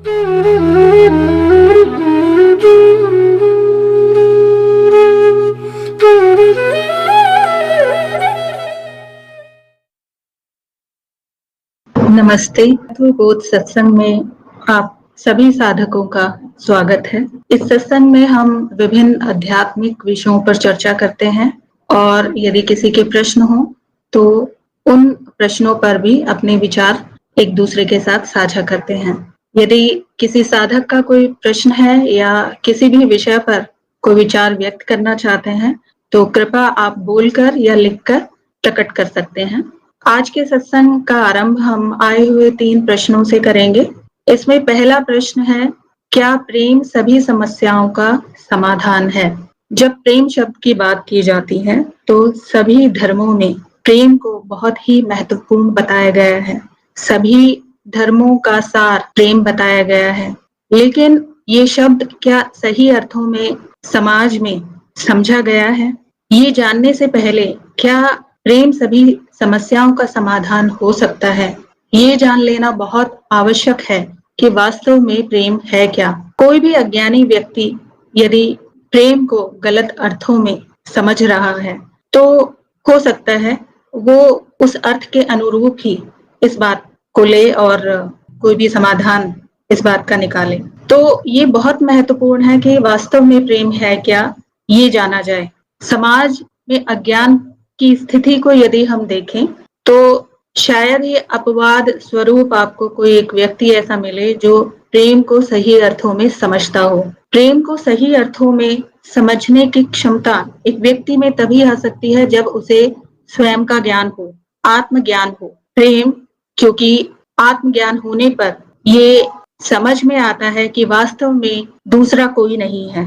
नमस्ते। बोध सत्संग में आप सभी साधकों का स्वागत है। इस सत्संग में हम विभिन्न आध्यात्मिक विषयों पर चर्चा करते हैं और यदि किसी के प्रश्न हो तो उन प्रश्नों पर भी अपने विचार एक दूसरे के साथ साझा करते हैं। यदि किसी साधक का कोई प्रश्न है या किसी भी विषय पर कोई विचार व्यक्त करना चाहते हैं तो कृपया आप बोलकर या लिखकर प्रकट कर सकते हैं। आज के सत्संग का आरंभ हम आए हुए 3 प्रश्नों से करेंगे। इसमें पहला प्रश्न है, क्या प्रेम सभी समस्याओं का समाधान है? जब प्रेम शब्द की बात की जाती है तो सभी धर्मों में प्रेम को बहुत ही महत्वपूर्ण बताया गया है। सभी धर्मों का सार प्रेम बताया गया है। लेकिन ये शब्द क्या सही अर्थों में समाज में समझा गया है? ये जानने से पहले क्या प्रेम सभी समस्याओं का समाधान हो सकता है, ये जान लेना बहुत आवश्यक है कि वास्तव में प्रेम है क्या। कोई भी अज्ञानी व्यक्ति यदि प्रेम को गलत अर्थों में समझ रहा है तो हो सकता है वो उस अर्थ के अनुरूप ही इस बात को ले और कोई भी समाधान इस बात का निकाले। तो ये बहुत महत्वपूर्ण है कि वास्तव में प्रेम है क्या, ये जाना जाए। समाज में अज्ञान की स्थिति को यदि हम देखें तो शायद ही अपवाद स्वरूप आपको कोई एक व्यक्ति ऐसा मिले जो प्रेम को सही अर्थों में समझता हो। प्रेम को सही अर्थों में समझने की क्षमता एक व्यक्ति में तभी आ सकती है जब उसे स्वयं का ज्ञान हो, आत्मज्ञान हो। प्रेम, क्योंकि आत्मज्ञान होने पर ये समझ में आता है कि वास्तव में दूसरा कोई नहीं है।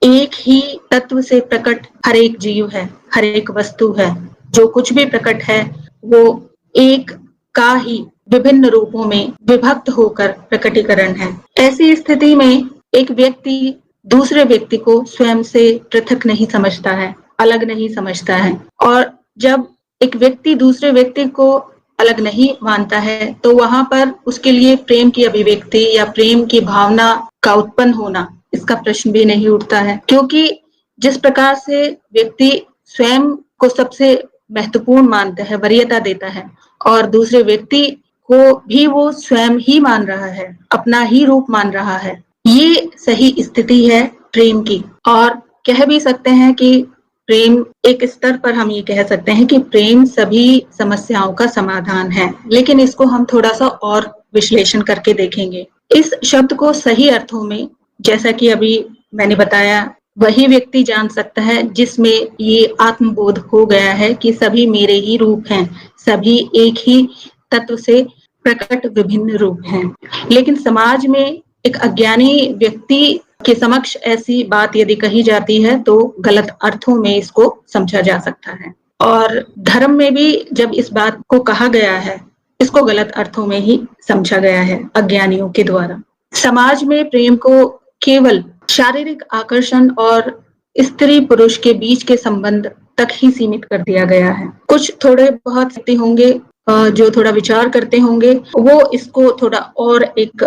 एक ही तत्व से प्रकट हर एक जीव है, हर एक वस्तु है। जो कुछ भी प्रकट है वो एक का ही विभिन्न रूपों में विभक्त होकर प्रकटीकरण है। ऐसी स्थिति में एक व्यक्ति दूसरे व्यक्ति को स्वयं से पृथक नहीं समझता है, अलग नहीं समझता है। और जब एक व्यक्ति दूसरे व्यक्ति को अलग नहीं मानता है तो वहां पर उसके लिए प्रेम की अभिव्यक्ति या प्रेम की भावना का उत्पन्न होना, इसका प्रश्न भी नहीं उठता है। क्योंकि जिस प्रकार से व्यक्ति स्वयं को सबसे महत्वपूर्ण मानता है, वरीयता देता है, और दूसरे व्यक्ति को भी वो स्वयं ही मान रहा है, अपना ही रूप मान रहा है, ये सही स्थिति है प्रेम की। और कह भी सकते हैं कि प्रेम एक स्तर पर हम ये कह सकते हैं कि प्रेम सभी समस्याओं का समाधान है। लेकिन इसको हम थोड़ा सा और विश्लेषण करके देखेंगे। इस शब्द को सही अर्थों में, जैसा कि अभी मैंने बताया, वही व्यक्ति जान सकता है जिसमें ये आत्मबोध हो गया है कि सभी मेरे ही रूप हैं, सभी एक ही तत्व से प्रकट विभिन्न रूप हैं। लेकिन समाज में एक अज्ञानी व्यक्ति के समक्ष ऐसी बात यदि कही जाती है तो गलत अर्थों में इसको समझा जा सकता है। और धर्म में भी जब इस बात को कहा गया है, इसको गलत अर्थों में ही समझा गया है अज्ञानियों के द्वारा। समाज में प्रेम को केवल शारीरिक आकर्षण और स्त्री पुरुष के बीच के संबंध तक ही सीमित कर दिया गया है। कुछ थोड़े बहुत व्यक्ति होंगे जो थोड़ा विचार करते होंगे, वो इसको थोड़ा और एक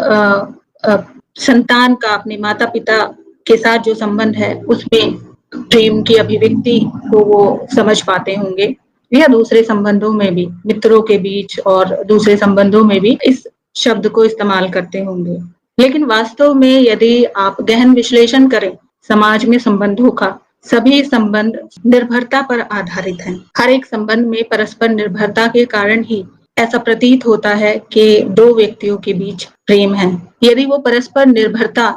संतान का अपने माता पिता के साथ जो संबंध है उसमें प्रेम की अभिव्यक्ति को वो समझ पाते होंगे, या दूसरे संबंधों में भी, मित्रों के बीच और दूसरे संबंधों में भी इस शब्द को इस्तेमाल करते होंगे। लेकिन वास्तव में यदि आप गहन विश्लेषण करें समाज में संबंधों का, सभी संबंध निर्भरता पर आधारित हैं। हर एक संबंध में परस्पर निर्भरता के कारण ही ऐसा प्रतीत होता है कि दो व्यक्तियों के बीच प्रेम है। यदि वो परस्पर निर्भरता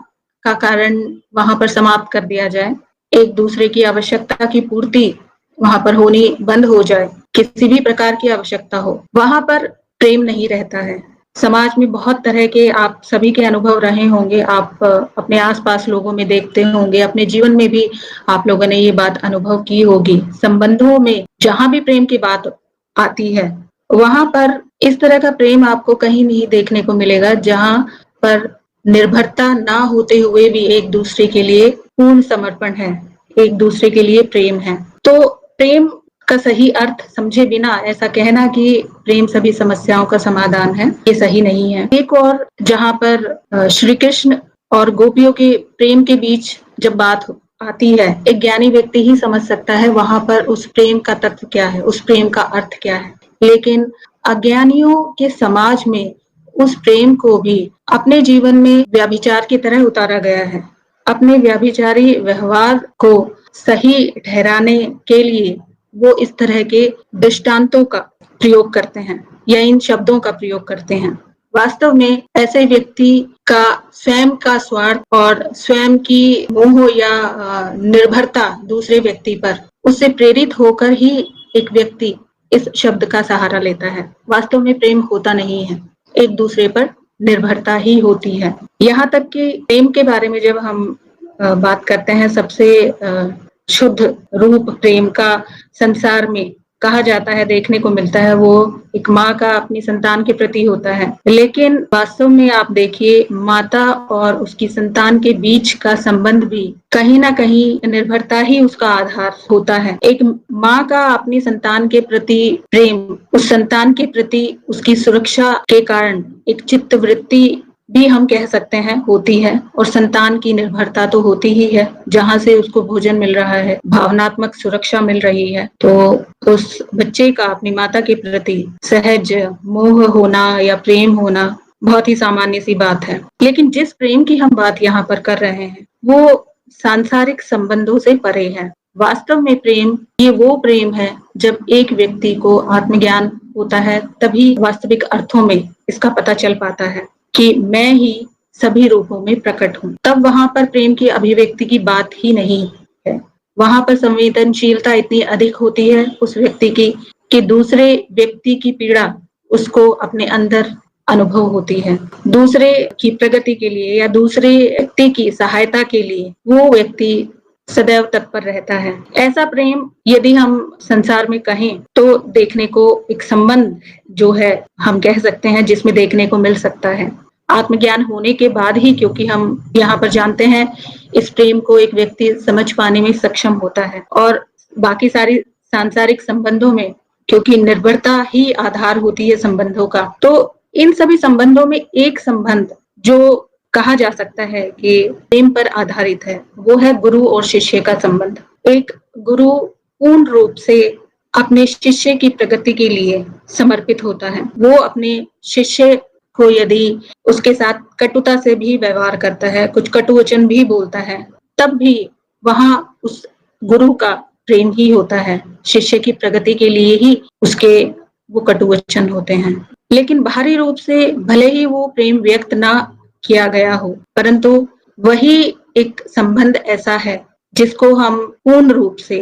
का कारण वहां पर समाप्त कर दिया जाए, एक दूसरे की आवश्यकता की पूर्ति वहां पर होनी बंद हो जाए, किसी भी प्रकार की आवश्यकता हो, वहां पर प्रेम नहीं रहता है। समाज में बहुत तरह के आप सभी के अनुभव रहे होंगे, आप अपने आसपास लोगों में देखते होंगे, अपने जीवन में भी आप लोगों ने ये बात अनुभव की होगी। संबंधों में जहां भी प्रेम की बात आती है वहां पर इस तरह का प्रेम आपको कहीं नहीं देखने को मिलेगा जहां पर निर्भरता ना होते हुए भी एक दूसरे के लिए पूर्ण समर्पण है, एक दूसरे के लिए प्रेम है। तो प्रेम का सही अर्थ समझे बिना ऐसा कहना कि प्रेम सभी समस्याओं का समाधान है, ये सही नहीं है। एक और जहाँ पर श्री कृष्ण और गोपियों के प्रेम के बीच जब बात आती है, एक ज्ञानी व्यक्ति ही समझ सकता है वहां पर उस प्रेम का तत्व क्या है, उस प्रेम का अर्थ क्या है। लेकिन अज्ञानियों के समाज में उस प्रेम को भी अपने जीवन में व्यभिचार की तरह उतारा गया है। अपने व्यभिचारी व्यवहार को सही ठहराने के लिए वो इस तरह के दृष्टांतों का प्रयोग करते हैं या इन शब्दों का प्रयोग करते हैं। वास्तव में ऐसे व्यक्ति का स्वयं का स्वार्थ और स्वयं की मोह या निर्भरता दूसरे व्यक्ति पर, उससे प्रेरित होकर ही एक व्यक्ति इस शब्द का सहारा लेता है। वास्तव में प्रेम होता नहीं है, एक दूसरे पर निर्भरता ही होती है। यहाँ तक कि प्रेम के बारे में जब हम बात करते हैं, सबसे शुद्ध रूप प्रेम का संसार में कहा जाता है, देखने को मिलता है, वो एक माँ का अपनी संतान के प्रति होता है। लेकिन वास्तव में आप देखिए, माता और उसकी संतान के बीच का संबंध भी कहीं ना कहीं निर्भरता ही उसका आधार होता है। एक माँ का अपनी संतान के प्रति प्रेम, उस संतान के प्रति उसकी सुरक्षा के कारण एक चित्त वृत्ति भी हम कह सकते हैं होती है, और संतान की निर्भरता तो होती ही है। जहाँ से उसको भोजन मिल रहा है, भावनात्मक सुरक्षा मिल रही है, तो उस बच्चे का अपनी माता के प्रति सहज मोह होना या प्रेम होना बहुत ही सामान्य सी बात है। लेकिन जिस प्रेम की हम बात यहाँ पर कर रहे हैं वो सांसारिक संबंधों से परे है। वास्तव में प्रेम, ये वो प्रेम है जब एक व्यक्ति को आत्मज्ञान होता है, तभी वास्तविक अर्थों में इसका पता चल पाता है कि मैं ही सभी रूपों में प्रकट हूँ। तब वहां पर प्रेम की अभिव्यक्ति की बात ही नहीं है। वहां पर संवेदनशीलता इतनी अधिक होती है उस व्यक्ति की कि दूसरे व्यक्ति की पीड़ा उसको अपने अंदर अनुभव होती है। दूसरे की प्रगति के लिए या दूसरे व्यक्ति की सहायता के लिए वो व्यक्ति सदैव तत्पर रहता है। ऐसा प्रेम यदि हम संसार में कहें तो देखने को एक संबंध जो है हम कह सकते हैं जिसमें देखने को मिल सकता है। आत्मज्ञान होने के बाद ही, क्योंकि हम यहाँ पर जानते हैं इस प्रेम को एक व्यक्ति समझ पाने में सक्षम होता है, और बाकी सारी सांसारिक संबंधों में क्योंकि निर्भरता ही आधार होती है संबंधों का, तो इन सभी संबंधों में एक संबंध जो कहा जा सकता है कि प्रेम पर आधारित है, वो है गुरु और शिष्य का संबंध। एक गुरु पूर्ण रूप से अपने शिष्य की प्रगति के लिए समर्पित होता है। वो अपने शिष्य को यदि उसके साथ कटुता से भी व्यवहार करता है, कुछ कटु वचन भी बोलता है, तब भी वहां उस गुरु का प्रेम ही होता है। शिष्य की प्रगति के लिए ही उसके वो कटु वचन होते हैं। लेकिन बाहरी रूप से भले ही वो प्रेम व्यक्त ना किया गया हो, परंतु वही एक संबंध ऐसा है जिसको हम पूर्ण रूप से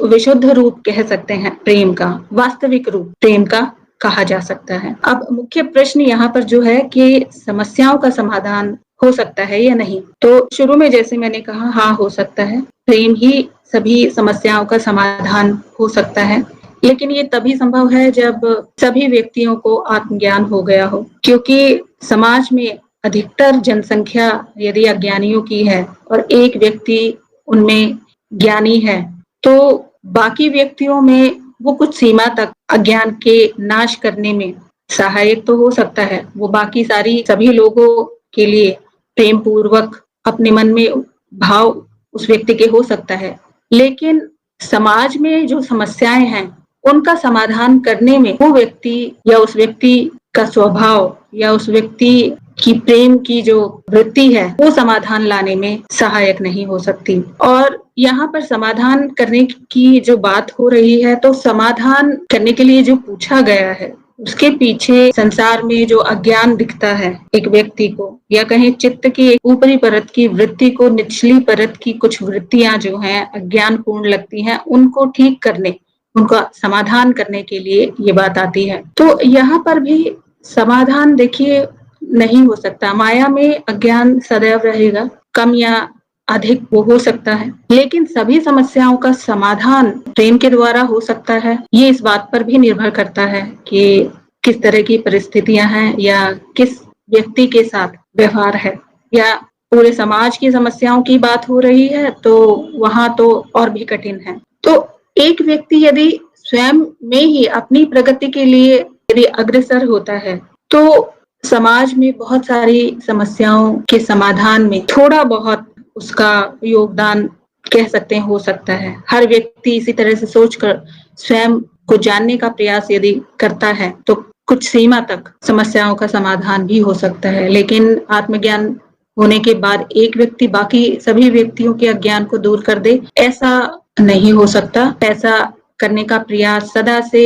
विशुद्ध रूप कह सकते हैं। प्रेम का वास्तविक रूप प्रेम का कहा जा सकता है। अब मुख्य प्रश्न यहाँ पर जो है कि समस्याओं का समाधान हो सकता है या नहीं। तो शुरू में जैसे मैंने कहा, हाँ हो सकता है, प्रेम ही सभी समस्याओं का समाधान हो सकता है। लेकिन ये तभी संभव है जब सभी व्यक्तियों को आत्मज्ञान हो गया हो, क्योंकि समाज में अधिकतर जनसंख्या यदि अज्ञानियों की है और एक व्यक्ति उनमें ज्ञानी है, तो बाकी व्यक्तियों में वो कुछ सीमा तक अज्ञान के नाश करने में सहायक तो हो सकता है। वो बाकी सभी लोगों के लिए प्रेम पूर्वक अपने मन में भाव उस व्यक्ति के हो सकता है, लेकिन समाज में जो समस्याएं हैं उनका समाधान करने में वो व्यक्ति या उस व्यक्ति का स्वभाव या उस व्यक्ति की प्रेम की जो वृत्ति है वो समाधान लाने में सहायक नहीं हो सकती। और यहाँ पर समाधान करने की जो बात हो रही है, तो समाधान करने के लिए जो पूछा गया है उसके पीछे संसार में जो अज्ञान दिखता है एक व्यक्ति को, या कहीं चित्त की ऊपरी परत की वृत्ति को निचली परत की कुछ वृत्तियां जो हैं अज्ञान पूर्ण लगती हैं, उनको ठीक करने, उनका समाधान करने के लिए ये बात आती है। तो यहाँ पर भी समाधान देखिए नहीं हो सकता। माया में अज्ञान सदैव रहेगा, कम या अधिक वो हो सकता है, लेकिन सभी समस्याओं का समाधान प्रेम के द्वारा हो सकता है। ये इस बात पर भी निर्भर करता है कि किस तरह की परिस्थितियां हैं या किस व्यक्ति के साथ व्यवहार है, या पूरे समाज की समस्याओं की बात हो रही है तो वहां तो और भी कठिन है। तो एक व्यक्ति यदि स्वयं में ही अपनी प्रगति के लिए यदि अग्रसर होता है तो समाज में बहुत सारी समस्याओं के समाधान में थोड़ा बहुत उसका योगदान कह सकते हैं हो सकता है। हर व्यक्ति इसी तरह से सोचकर स्वयं को जानने का प्रयास यदि करता है तो कुछ सीमा तक समस्याओं का समाधान भी हो सकता है। लेकिन आत्मज्ञान होने के बाद एक व्यक्ति बाकी सभी व्यक्तियों के अज्ञान को दूर कर दे, ऐसा नहीं हो सकता। ऐसा करने का प्रयास सदा से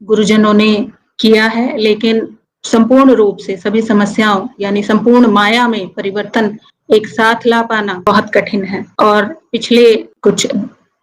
गुरुजनों ने किया है, लेकिन संपूर्ण रूप से सभी समस्याओं यानी संपूर्ण माया में परिवर्तन एक साथ ला पाना बहुत कठिन है। और पिछले कुछ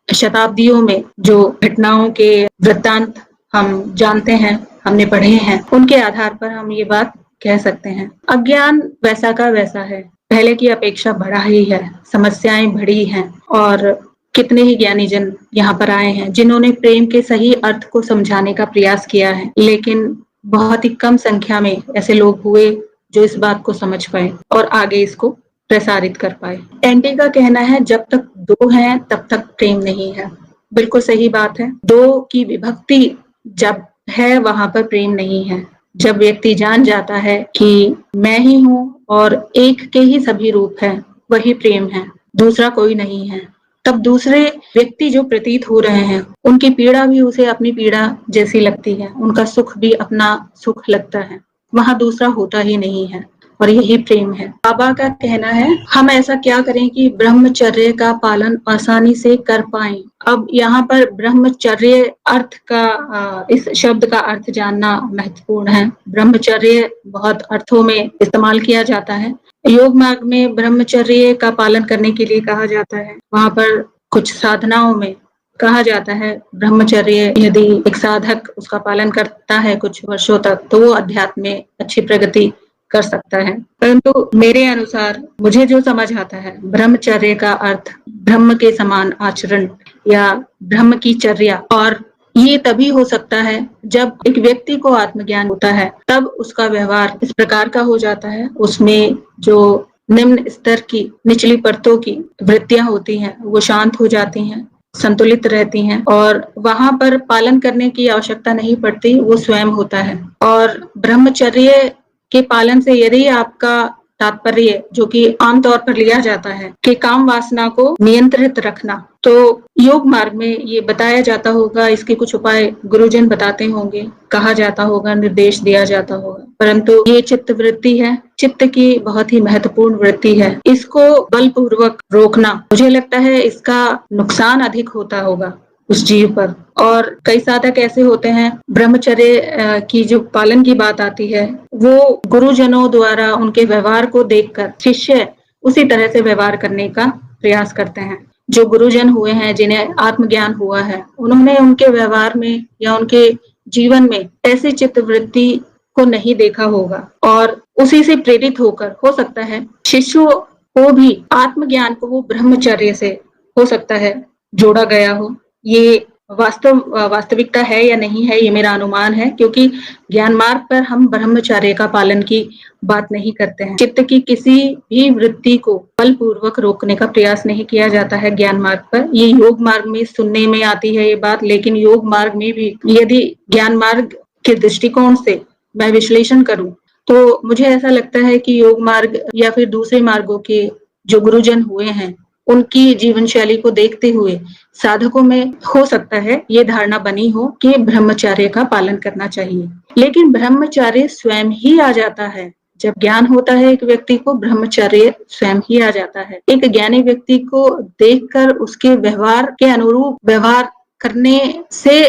शताब्दियों में जो घटनाओं के वृत्तांत हम जानते हैं, हमने पढ़े हैं, उनके आधार पर हम ये बात कह सकते हैं। अज्ञान वैसा का वैसा है, पहले की अपेक्षा बढ़ा ही है, समस्याएं बढ़ी हैं और कितने ही ज्ञानी जन यहाँ पर आए हैं जिन्होंने प्रेम के सही अर्थ को समझाने का प्रयास किया है, लेकिन बहुत ही कम संख्या में ऐसे लोग हुए जो इस बात को समझ पाए और आगे इसको प्रसारित कर पाए। एंटी का कहना है जब तक दो हैं तब तक प्रेम नहीं है। बिल्कुल सही बात है। दो की विभक्ति जब है वहां पर प्रेम नहीं है। जब व्यक्ति जान जाता है कि मैं ही हूँ और एक के ही सभी रूप हैं, वही प्रेम है, दूसरा कोई नहीं है, तब दूसरे व्यक्ति जो प्रतीत हो रहे हैं उनकी पीड़ा भी उसे अपनी पीड़ा जैसी लगती है, उनका सुख भी अपना सुख लगता है, वहां दूसरा होता ही नहीं है और यही प्रेम है। बाबा का कहना है हम ऐसा क्या करें कि ब्रह्मचर्य का पालन आसानी से कर पाएं। अब यहाँ पर ब्रह्मचर्य अर्थ का इस शब्द का अर्थ जानना महत्वपूर्ण है। ब्रह्मचर्य बहुत अर्थों में इस्तेमाल किया जाता है। योग मार्ग में ब्रह्मचर्य का पालन करने के लिए कहा जाता है। वहां पर कुछ साधनाओं में कहा जाता है ब्रह्मचर्य यदि एक साधक उसका पालन करता है कुछ वर्षों तक तो वो अध्यात्म में अच्छी प्रगति कर सकता है। परंतु मेरे अनुसार मुझे जो समझ आता है, ब्रह्मचर्य का अर्थ ब्रह्म के समान आचरण या ब्रह्म की चर्या, और ये तभी हो सकता है जब एक व्यक्ति को आत्मज्ञान होता है, तब उसका व्यवहार इस प्रकार का हो जाता है, उसमें जो निम्न स्तर की निचली परतों की वृत्तियां होती हैं वो शांत हो जाती हैं, संतुलित रहती हैं और वहां पर पालन करने की आवश्यकता नहीं पड़ती, वो स्वयं होता है। और ब्रह्मचर्य के पालन से यदि आपका तात्पर्य जो कि आमतौर पर लिया जाता है कि काम वासना को नियंत्रित रखना, तो योग मार्ग में ये बताया जाता होगा, इसके कुछ उपाय गुरुजन बताते होंगे, कहा जाता होगा, निर्देश दिया जाता होगा। परंतु ये चित्त वृत्ति है, चित्त की बहुत ही महत्वपूर्ण वृत्ति है, इसको बलपूर्वक रोकना, मुझे लगता है इसका नुकसान अधिक होता होगा उस जीव पर। और कई साधक ऐसे होते हैं, ब्रह्मचर्य की जो पालन की बात आती है वो गुरुजनों द्वारा उनके व्यवहार को देखकर शिष्य उसी तरह से व्यवहार करने का प्रयास करते हैं। जो गुरुजन हुए हैं, जिन्हें आत्मज्ञान हुआ है, उन्होंने उनके व्यवहार में या उनके जीवन में ऐसी चित्त वृत्ति को नहीं देखा होगा और उसी से प्रेरित होकर हो सकता है शिष्यों को भी आत्मज्ञान को वो ब्रह्मचर्य से हो सकता है जोड़ा गया हो। ये वास्तविकता है या नहीं है, ये मेरा अनुमान है, क्योंकि ज्ञान मार्ग पर हम ब्रह्मचर्य का पालन की बात नहीं करते हैं। चित्त की किसी भी वृत्ति को बलपूर्वक रोकने का प्रयास नहीं किया जाता है ज्ञान मार्ग पर। ये योग मार्ग में सुनने में आती है ये बात, लेकिन योग मार्ग में भी यदि ज्ञान मार्ग के दृष्टिकोण से मैं विश्लेषण करूं तो मुझे ऐसा लगता है कि योग मार्ग या फिर दूसरे मार्गों के जो गुरुजन हुए हैं उनकी जीवन शैली को देखते हुए साधकों में हो सकता है ये धारणा बनी हो कि ब्रह्मचर्य का पालन करना चाहिए, लेकिन ब्रह्मचर्य स्वयं ही आ जाता है। जब ज्ञान होता है एक व्यक्ति को, ब्रह्मचर्य स्वयं ही आ जाता है। एक ज्ञानी व्यक्ति को देखकर उसके व्यवहार के अनुरूप व्यवहार करने से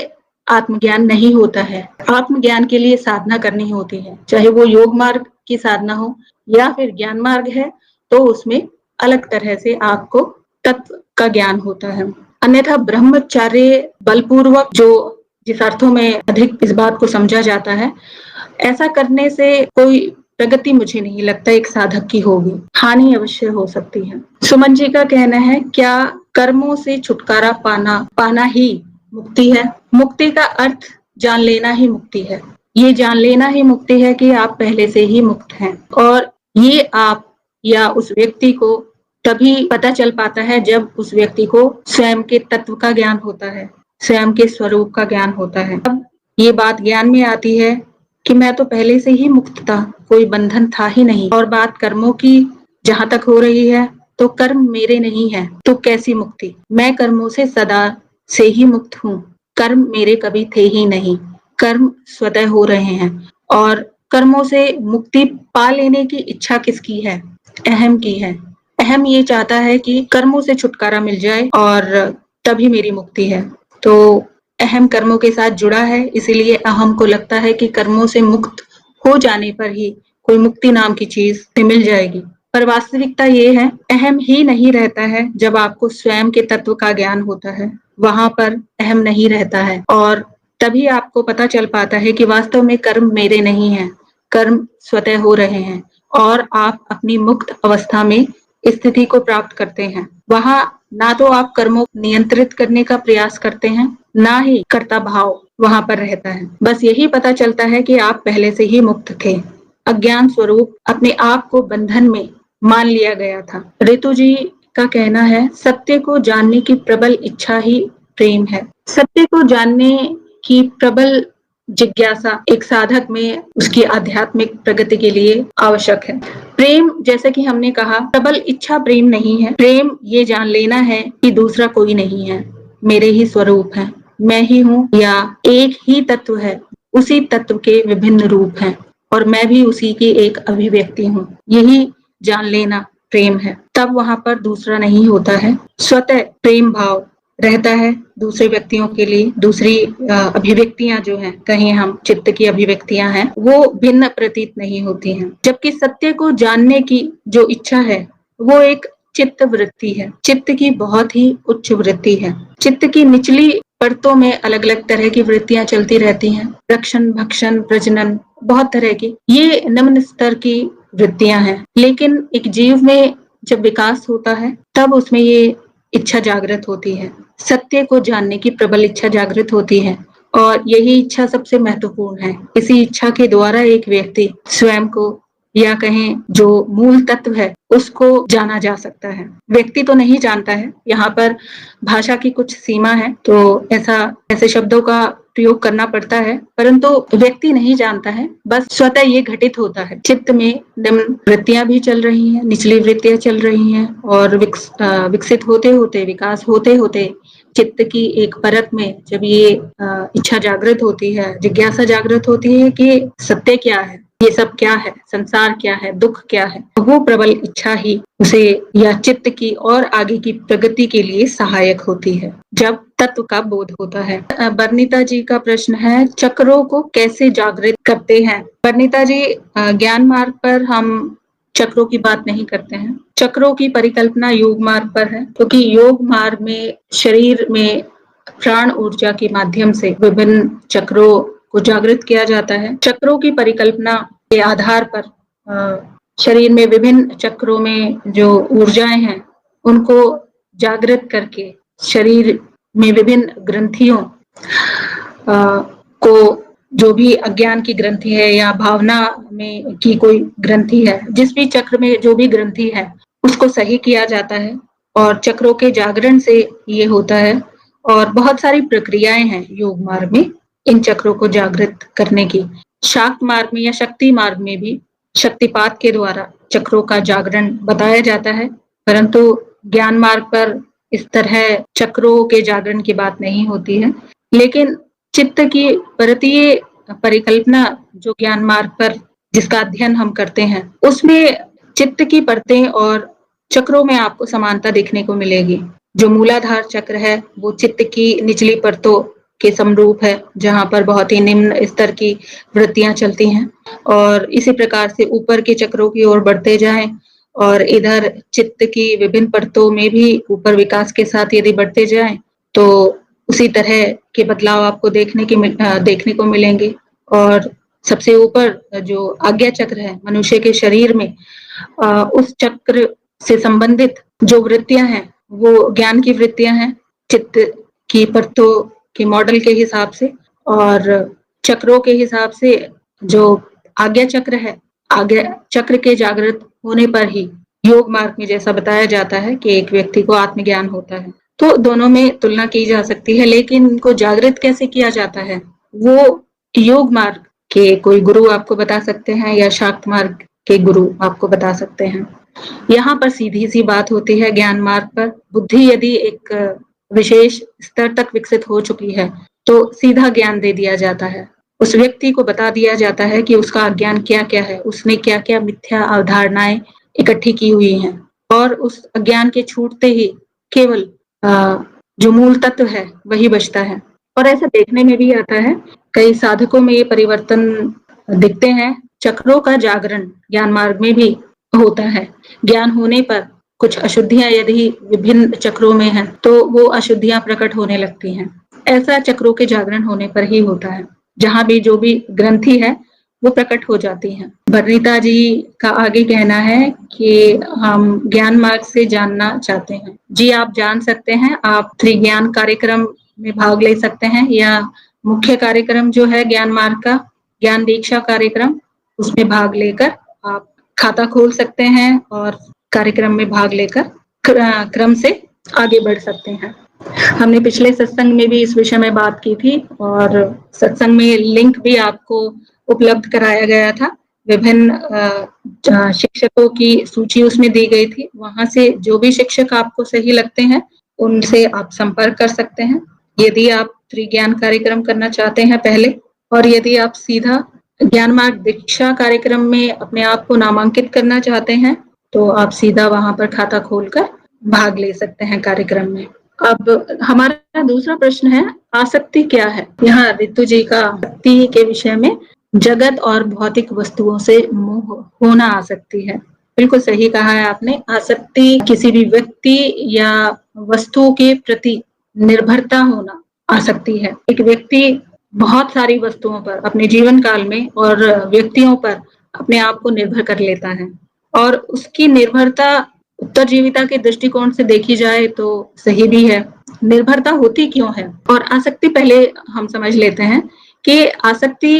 आत्मज्ञान नहीं होता है। आत्मज्ञान के लिए साधना करनी होती है, चाहे वो योग मार्ग की साधना हो या फिर ज्ञान मार्ग है, तो उसमें अलग तरह से आपको तत्व का ज्ञान होता है। अन्यथा ब्रह्मचर्य बलपूर्वक जो जिस अर्थों में अधिक इस बात को समझा जाता है, ऐसा करने से कोई प्रगति मुझे नहीं लगता एक साधक की होगी, हानि अवश्य हो सकती है। सुमन जी का कहना है क्या कर्मों से छुटकारा पाना ही मुक्ति है? मुक्ति का अर्थ जान लेना ही मुक्ति है। ये जान लेना ही मुक्ति है कि आप पहले से ही मुक्त हैं, और ये आप या उस व्यक्ति को तभी पता चल पाता है जब उस व्यक्ति को स्वयं के तत्व का ज्ञान होता है, स्वयं के स्वरूप का ज्ञान होता है। अब ये बात ज्ञान में आती है कि मैं तो पहले से ही मुक्त था, कोई बंधन था ही नहीं। और बात कर्मों की जहां तक हो रही है, तो कर्म मेरे नहीं है, तो कैसी मुक्ति? मैं कर्मों से सदा से ही मुक्त हूँ। कर्म मेरे कभी थे ही नहीं, कर्म स्वतः हो रहे हैं। और कर्मों से मुक्ति पा लेने की इच्छा किसकी है? अहम की है। अहम ये चाहता है कि कर्मों से छुटकारा मिल जाए और तभी मेरी मुक्ति है। तो अहम कर्मों के साथ जुड़ा है, इसीलिए अहम को लगता है कि कर्मों से मुक्त हो जाने पर ही कोई मुक्ति नाम की चीज से मिल जाएगी। पर वास्तविकता ये है, अहम ही नहीं रहता है जब आपको स्वयं के तत्व का ज्ञान होता है, वहां पर अहम नहीं रहता है। और तभी आपको पता चल पाता है कि वास्तव में कर्म मेरे नहीं है, कर्म स्वतः हो रहे हैं और आप अपनी मुक्त अवस्था में स्थिति को प्राप्त करते हैं। वहां ना तो आप कर्मों को नियंत्रित करने का प्रयास करते हैं, ना ही कर्ता भाव वहां पर रहता है। बस यही पता चलता है कि आप पहले से ही मुक्त थे। अज्ञान स्वरूप अपने आप को बंधन में मान लिया गया था। ऋतु जी का कहना है, सत्य को जानने की प्रबल इच्छा ही प्रेम है। सत्य को जानने की प्रबल जिज्ञासा एक साधक में उसकी आध्यात्मिक प्रगति के लिए आवश्यक है। प्रेम, जैसे कि हमने कहा, प्रबल इच्छा प्रेम नहीं है। प्रेम ये जान लेना है कि दूसरा कोई नहीं है, मेरे ही स्वरूप है, मैं ही हूँ, या एक ही तत्व है, उसी तत्व के विभिन्न रूप हैं और मैं भी उसी की एक अभिव्यक्ति हूँ। यही जान लेना प्रेम है। तब वहां पर दूसरा नहीं होता है, स्वतः प्रेम भाव रहता है दूसरे व्यक्तियों के लिए। दूसरी अभिव्यक्तियां जो हैं, कहीं हम चित्त की अभिव्यक्तियां हैं, वो भिन्न प्रतीत नहीं होती हैं। जबकि सत्य को जानने की जो इच्छा है, वो एक चित्त वृत्ति है, चित्त की बहुत ही उच्च वृत्ति है। चित्त की निचली परतों में अलग अलग तरह की वृत्तियां चलती रहती हैं, रक्षण, भक्षण, प्रजनन, बहुत तरह की, ये निम्न स्तर की वृत्तियां हैं। लेकिन एक जीव में जब विकास होता है, तब उसमें ये इच्छा जागृत होती है, सत्य को जानने की प्रबल इच्छा जागृत होती है। और यही इच्छा सबसे महत्वपूर्ण है। इसी इच्छा के द्वारा एक व्यक्ति स्वयं को, या कहें जो मूल तत्व है, उसको जाना जा सकता है। व्यक्ति तो नहीं जानता है, यहाँ पर भाषा की कुछ सीमा है, तो ऐसे शब्दों का प्रयोग करना पड़ता है, परंतु व्यक्ति नहीं जानता है, बस स्वतः ये घटित होता है। चित्त में निम्न वृत्तियां भी चल रही हैं, निचली वृत्तियां चल रही हैं, और विकसित होते होते, विकास होते होते चित्त की एक परत में जब ये इच्छा जागृत होती है, जिज्ञासा जागृत होती है कि सत्य क्या है, ये सब क्या है, संसार क्या है, दुख क्या है, वो प्रबल इच्छा ही उसे या चित्त की और आगे की प्रगति के लिए सहायक होती है, जब तत्व का बोध होता है। बर्निता जी का प्रश्न है, चक्रों को कैसे जागृत करते हैं? बर्निता जी, ज्ञान मार्ग पर हम चक्रों की बात नहीं करते हैं। चक्रों की परिकल्पना योग मार्ग पर है, क्योंकि योग मार्ग में शरीर में प्राण ऊर्जा के माध्यम से विभिन्न चक्रों को जागृत किया जाता है। चक्रों की परिकल्पना के आधार पर शरीर में विभिन्न चक्रों में जो ऊर्जाएं हैं, उनको जागृत करके शरीर में विभिन्न ग्रंथियों को, जो भी अज्ञान की ग्रंथि है या भावना में की कोई ग्रंथि है, जिस भी चक्र में जो भी ग्रंथि है, उसको सही किया जाता है और चक्रों के जागरण से ये होता है। और बहुत सारी प्रक्रियाएं हैं योग मार्ग में इन चक्रों को जागृत करने की। शाक्त मार्ग में या शक्ति मार्ग में भी शक्तिपात के द्वारा चक्रों का जागरण बताया जाता है, परंतु ज्ञान मार्ग पर इस तरह चक्रों के जागरण की बात नहीं होती है। लेकिन चित्त की परतीय परिकल्पना जो ज्ञान मार्ग पर जिसका अध्ययन हम करते हैं, उसमें चित्त की परतें और चक्रों में आपको समानता देखने को मिलेगी। जो मूलाधार चक्र है, वो चित्त की निचली परतों के समरूप है, जहां पर बहुत ही निम्न स्तर की वृत्तियां चलती हैं, और इसी प्रकार से ऊपर के चक्रों की ओर बढ़ते जाएं, और इधर चित्त की विभिन्न परतों में भी ऊपर विकास के साथ यदि बढ़ते जाएं, तो उसी तरह के बदलाव आपको देखने को मिलेंगे। और सबसे ऊपर जो आज्ञा चक्र है मनुष्य के शरीर में, उस चक्र से संबंधित जो वृत्तियां हैं, वो ज्ञान की वृत्तियां हैं, चित्त की परतों के मॉडल के हिसाब से। और चक्रों के हिसाब से जो आज्ञा चक्र है, आज्ञा चक्र के जागृत होने पर ही योग मार्ग में जैसा बताया जाता है कि एक व्यक्ति को आत्मज्ञान होता है। तो दोनों में तुलना की जा सकती है, लेकिन इनको जागृत कैसे किया जाता है वो योग मार्ग के कोई गुरु आपको बता सकते हैं या शाक्त मार्ग के गुरु आपको बता सकते हैं। यहाँ पर सीधी सी बात होती है, ज्ञान मार्ग पर बुद्धि यदि एक विशेष स्तर तक विकसित हो चुकी है तो सीधा ज्ञान दे दिया जाता है। उस व्यक्ति को बता दिया जाता है कि उसका अज्ञान क्या क्या है, उसने क्या क्या मिथ्या अवधारणाएं इकट्ठी की हुई हैं, और उस अज्ञान के छूटते ही केवल जो मूल तत्व है वही बचता है। और ऐसा देखने में भी आता है, कई साधकों में ये परिवर्तन दिखते हैं। चक्रों का जागरण ज्ञान मार्ग में भी होता है। ज्ञान होने पर कुछ अशुद्धियां यदि विभिन्न चक्रों में हैं तो वो अशुद्धियां प्रकट होने लगती हैं। ऐसा चक्रों के जागरण होने पर ही होता है, जहां भी जो भी ग्रंथि है वो प्रकट हो जाती हैं। भरणिता जी का आगे कहना है कि हम ज्ञान मार्ग से जानना चाहते हैं। जी आप जान सकते हैं, आप त्रिज्ञान कार्यक्रम में भाग ले सकते हैं, या मुख्य कार्यक्रम जो है ज्ञान मार्ग का, ज्ञान दीक्षा कार्यक्रम, उसमें भाग लेकर आप खाता खोल सकते हैं और कार्यक्रम में भाग लेकर क्रम से आगे बढ़ सकते हैं। हमने पिछले सत्संग में भी इस विषय में बात की थी और सत्संग में लिंक भी आपको उपलब्ध कराया गया था। विभिन्न शिक्षकों की सूची उसमें दी गई थी। वहां से जो भी शिक्षक आपको सही लगते हैं उनसे आप संपर्क कर सकते हैं, यदि आप त्रिज्ञान कार्यक्रम करना चाहते हैं पहले, और यदि आप सीधा ज्ञान मार्ग दीक्षा कार्यक्रम में अपने आप को नामांकित करना चाहते हैं तो आप सीधा वहां पर खाता खोलकर भाग ले सकते हैं कार्यक्रम में। अब हमारा दूसरा प्रश्न है, आसक्ति क्या है? यहाँ रितु जी का आसक्ति के विषय में, जगत और भौतिक वस्तुओं से मोह होना आसक्ति है। बिल्कुल सही कहा है आपने। आसक्ति किसी भी व्यक्ति या वस्तु के प्रति निर्भरता होना आसक्ति है। एक व्यक्ति बहुत सारी वस्तुओं पर अपने जीवन काल में और व्यक्तियों पर अपने आप को निर्भर कर लेता है, और उसकी निर्भरता उत्तरजीविता के दृष्टिकोण से देखी जाए तो सही भी है। निर्भरता होती क्यों है? और आसक्ति पहले हम समझ लेते हैं कि आसक्ति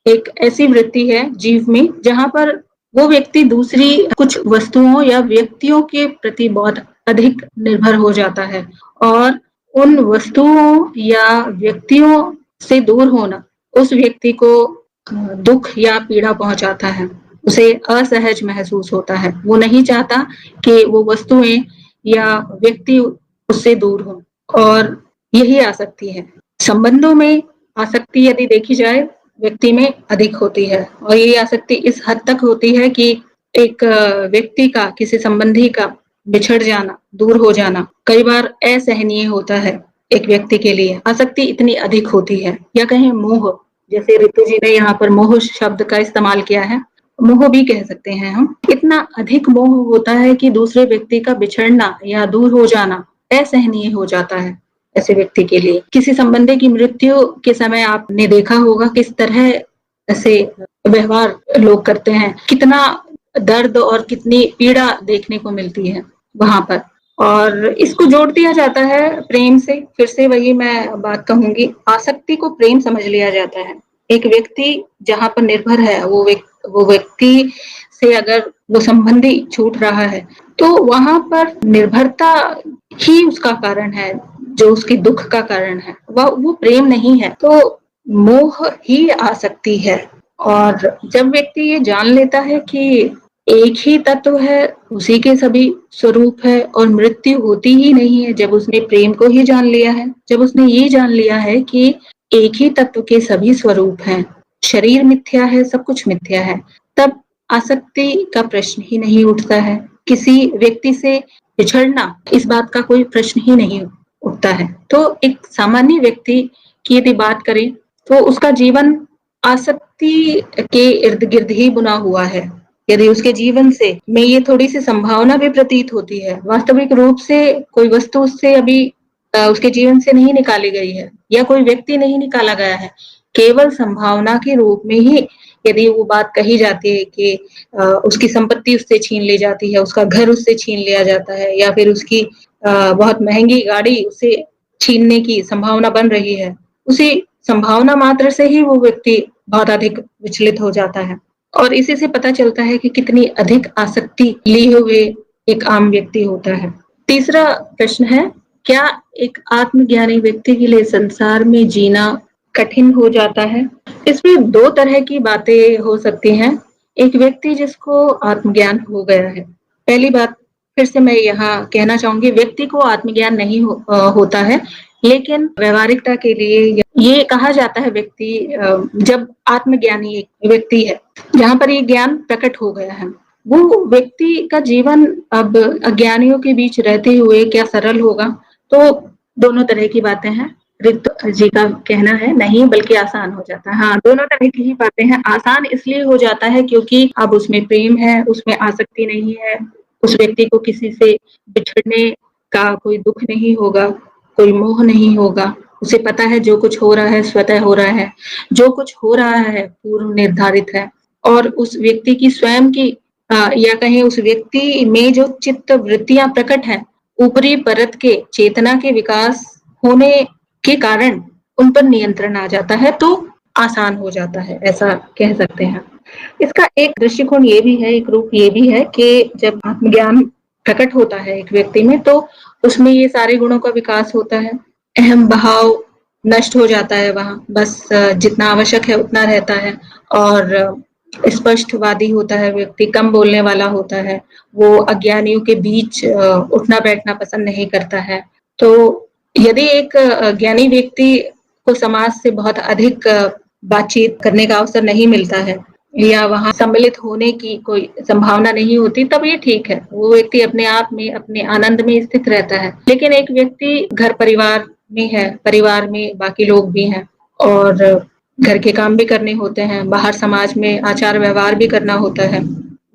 एक ऐसी वृत्ति है जीव में जहां पर वो व्यक्ति दूसरी कुछ वस्तुओं या व्यक्तियों के प्रति बहुत अधिक निर्भर हो जाता है, और उन वस्तुओं या व्यक्तियों से दूर होना उस व्यक्ति को दुख या पीड़ा पहुंचाता है। उसे असहज महसूस होता है, वो नहीं चाहता कि वो वस्तुएं या व्यक्ति उससे दूर हो, और यही आसक्ति है। संबंधों में आसक्ति यदि देखी जाए व्यक्ति में अधिक होती है, और ये आसक्ति इस हद तक होती है कि एक व्यक्ति का, किसी संबंधी का बिछड़ जाना, दूर हो जाना कई बार असहनीय होता है एक व्यक्ति के लिए। आसक्ति इतनी अधिक होती है। या कहें मोह, जैसे ऋतु जी ने यहाँ पर मोह शब्द का इस्तेमाल किया है, मोह भी कह सकते हैं हम। इतना अधिक मोह होता है कि दूसरे व्यक्ति का बिछड़ना या दूर हो जाना असहनीय हो जाता है ऐसे व्यक्ति के लिए। किसी संबंधी की मृत्यु के समय आपने देखा होगा किस तरह ऐसे व्यवहार लोग करते हैं, कितना दर्द और कितनी पीड़ा देखने को मिलती है वहां पर। और इसको जोड़ दिया जाता है प्रेम से। फिर से वही मैं बात कहूंगी, आसक्ति को प्रेम समझ लिया जाता है। एक व्यक्ति जहां पर निर्भर है, वो व्यक्ति से अगर वो संबंधी छूट रहा है तो वहां पर निर्भरता ही उसका कारण है, जो उसके दुख का कारण है, वो प्रेम नहीं है। तो मोह ही आसक्ति है। और जब व्यक्ति ये जान लेता है कि एक ही तत्व है, उसी के सभी स्वरूप है और मृत्यु होती ही नहीं है, जब उसने प्रेम को ही जान लिया है, जब उसने ये जान लिया है कि एक ही तत्व के सभी स्वरूप हैं, शरीर मिथ्या है, सब कुछ मिथ्या है, तब आसक्ति का प्रश्न ही नहीं उठता है। किसी व्यक्ति से बिछड़ना, इस बात का कोई प्रश्न ही नहीं उठता है। तो एक सामान्य व्यक्ति की यदि बात करें तो उसका जीवन आसक्ति के इर्द गिर्द ही बुना हुआ है। यदि उसके जीवन से में ये थोड़ी सी संभावना भी प्रतीत होती है, वास्तविक रूप से कोई वस्तु उससे अभी उसके जीवन से नहीं निकाली गई है, या कोई व्यक्ति नहीं निकाला गया है, केवल संभावना के रूप में ही यदि वो बात कही जाती है कि उसकी संपत्ति उससे छीन ली जाती है, उसका घर उससे छीन लिया जाता है, या फिर उसकी बहुत महंगी गाड़ी उससे छीनने की संभावना बन रही है, उसी संभावना मात्र से ही वो व्यक्ति बहुत अधिक विचलित हो जाता है। और इसी से पता चलता है कि कितनी अधिक आसक्ति लिए हुए एक आम व्यक्ति होता है। तीसरा प्रश्न है, क्या एक आत्मज्ञानी व्यक्ति के लिए संसार में जीना कठिन हो जाता है? इसमें दो तरह की बातें हो सकती हैं। एक व्यक्ति जिसको आत्मज्ञान हो गया है, पहली बात फिर से मैं यहाँ कहना चाहूंगी, व्यक्ति को आत्मज्ञान नहीं होता है, लेकिन व्यवहारिकता के लिए ये कहा जाता है व्यक्ति जब आत्मज्ञानी एक व्यक्ति है, जहाँ पर ये ज्ञान प्रकट हो गया है, वो व्यक्ति का जीवन अब अज्ञानियों के बीच रहते हुए क्या सरल होगा? तो दोनों तरह की बातें हैं। ऋतु जी का कहना है नहीं, बल्कि आसान हो जाता है। हाँ, दोनों तरह की ही बातें हैं। आसान इसलिए हो जाता है क्योंकि अब उसमें प्रेम है, उसमें आसक्ति नहीं है, उस व्यक्ति को किसी से बिछड़ने का कोई दुख नहीं होगा, कोई मोह नहीं होगा। उसे पता है जो कुछ हो रहा है स्वतः हो रहा है, जो कुछ हो रहा है पूर्व निर्धारित है, और उस व्यक्ति की स्वयं की या कहें उस व्यक्ति में जो चित्त वृत्तियां प्रकट हैं, ऊपरी परत के चेतना के विकास होने के कारण उन पर नियंत्रण आ जाता है, तो आसान हो जाता है, ऐसा कह सकते हैं। इसका एक दृष्टिकोण ये भी है, एक रूप ये भी है कि जब आत्मज्ञान प्रकट होता है एक व्यक्ति में, तो उसमें ये सारे गुणों का विकास होता है। अहम भाव नष्ट हो जाता है, वहाँ बस जितना आवश्यक है उतना रहता है, और स्पष्टवादी होता है व्यक्ति, कम बोलने वाला होता है, वो अज्ञानियों के बीच उठना बैठना पसंद नहीं करता है। तो यदि एक ज्ञानी व्यक्ति को समाज से बहुत अधिक बातचीत करने का अवसर नहीं मिलता है, या वहाँ सम्मिलित होने की कोई संभावना नहीं होती, तब ये ठीक है, वो व्यक्ति अपने आप में अपने आनंद में स्थित रहता है। लेकिन एक व्यक्ति घर परिवार में है, परिवार में बाकी लोग भी हैं, और घर के काम भी करने होते हैं, बाहर समाज में आचार व्यवहार भी करना होता है,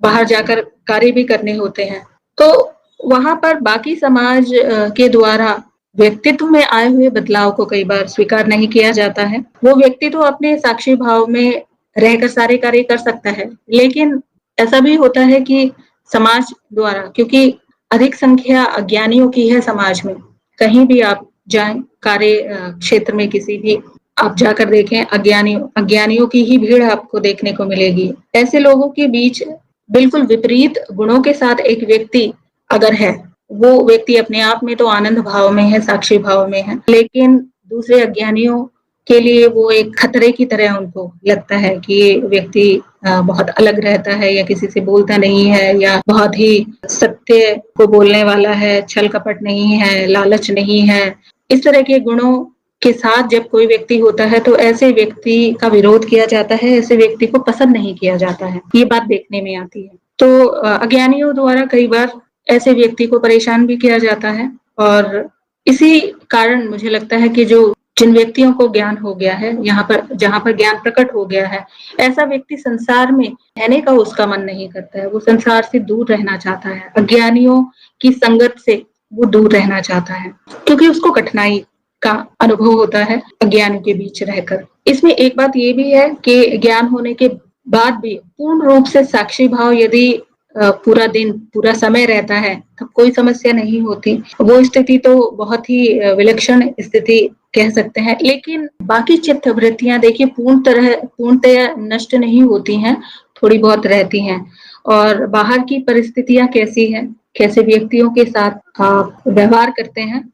बाहर जाकर कार्य भी करने होते हैं, तो वहां पर बाकी समाज के द्वारा व्यक्तित्व में आए हुए बदलाव को कई बार स्वीकार नहीं किया जाता है। वो व्यक्ति तो अपने साक्षी भाव में रहकर सारे कार्य कर सकता है, लेकिन ऐसा भी होता है कि समाज द्वारा, क्योंकि अधिक संख्या अज्ञानियों की है समाज में, कहीं भी आप जाएं, कार्य क्षेत्र में किसी भी आप जाकर देखें, अज्ञानियों की ही भीड़ आपको देखने को मिलेगी। ऐसे लोगों के बीच बिल्कुल विपरीत गुणों के साथ एक व्यक्ति अगर है, वो व्यक्ति अपने आप में तो आनंद भाव में है, साक्षी भाव में है, लेकिन दूसरे अज्ञानियों के लिए वो एक खतरे की तरह उनको लगता है कि ये व्यक्ति बहुत अलग रहता है, या किसी से बोलता नहीं है, या बहुत ही सत्य को बोलने वाला है, छल कपट नहीं है, लालच नहीं है। इस तरह के गुणों के साथ जब कोई व्यक्ति होता है, तो ऐसे व्यक्ति का विरोध किया जाता है, ऐसे व्यक्ति को पसंद नहीं किया जाता है, ये बात देखने में आती है। तो अज्ञानियों द्वारा कई बार ऐसे व्यक्ति को परेशान भी किया जाता है, और इसी कारण मुझे लगता है कि जो जिन व्यक्तियों को ज्ञान हो गया है, यहाँ पर जहाँ पर ज्ञान प्रकट हो गया है, ऐसा व्यक्ति संसार में रहने का उसका मन नहीं करता है, वो संसार से दूर रहना चाहता है, अज्ञानियों की संगत से वो दूर रहना चाहता है, क्योंकि उसको कठिनाई का अनुभव होता है अज्ञान के बीच रहकर। इसमें एक बात ये भी है कि ज्ञान होने के बाद भी पूर्ण रूप से साक्षी भाव यदि पूरा दिन पूरा समय रहता है, तब कोई समस्या नहीं होती। वो स्थिति तो बहुत ही विलक्षण स्थिति कह सकते हैं, लेकिन बाकी चित्त वृत्तियां देखिए पूर्णतः नष्ट नहीं होती हैं, थोड़ी बहुत रहती हैं। और बाहर की परिस्थितियां कैसी हैं, कैसे व्यक्तियों के साथ आप व्यवहार करते हैं,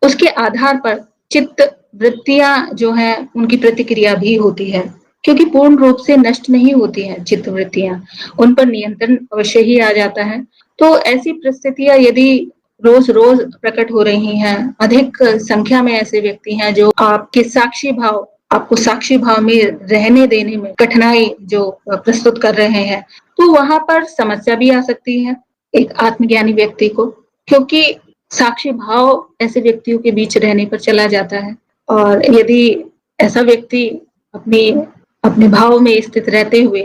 उसके आधार पर चित्त वृत्तियां जो है उनकी प्रतिक्रिया भी होती है, क्योंकि पूर्ण रूप से नष्ट नहीं होती हैं चित्त वृत्तियां, उन पर नियंत्रण अवश्य ही आ जाता है। तो ऐसी परिस्थितियां यदि रोज रोज प्रकट हो रही हैं, अधिक संख्या में ऐसे व्यक्ति हैं जो आपको साक्षी भाव में रहने देने में कठिनाई जो प्रस्तुत कर रहे हैं, तो वहां पर समस्या भी आ सकती है एक आत्मज्ञानी व्यक्ति को, क्योंकि साक्षी भाव ऐसे व्यक्तियों के बीच रहने पर चला जाता है, और यदि ऐसा व्यक्ति अपनी अपने भाव में स्थित रहते हुए